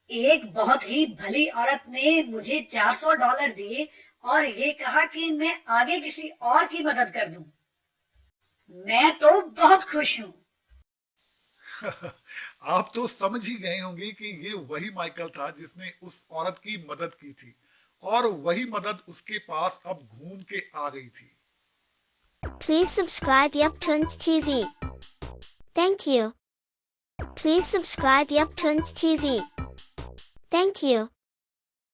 एक बहुत ही भली औरत ने मुझे $400 दिए और ये कहा कि मैं आगे किसी और की मदद कर दूं। मैं तो बहुत खुश हूँ। आप तो समझ ही गए होंगे कि ये वही माइकल था जिसने उस औरत की मदद की थी और वही मदद उसके पास अब घूम के आ गई थी। Please subscribe Yaptunes TV. Thank you. Please subscribe Yaptunes TV. Thank you.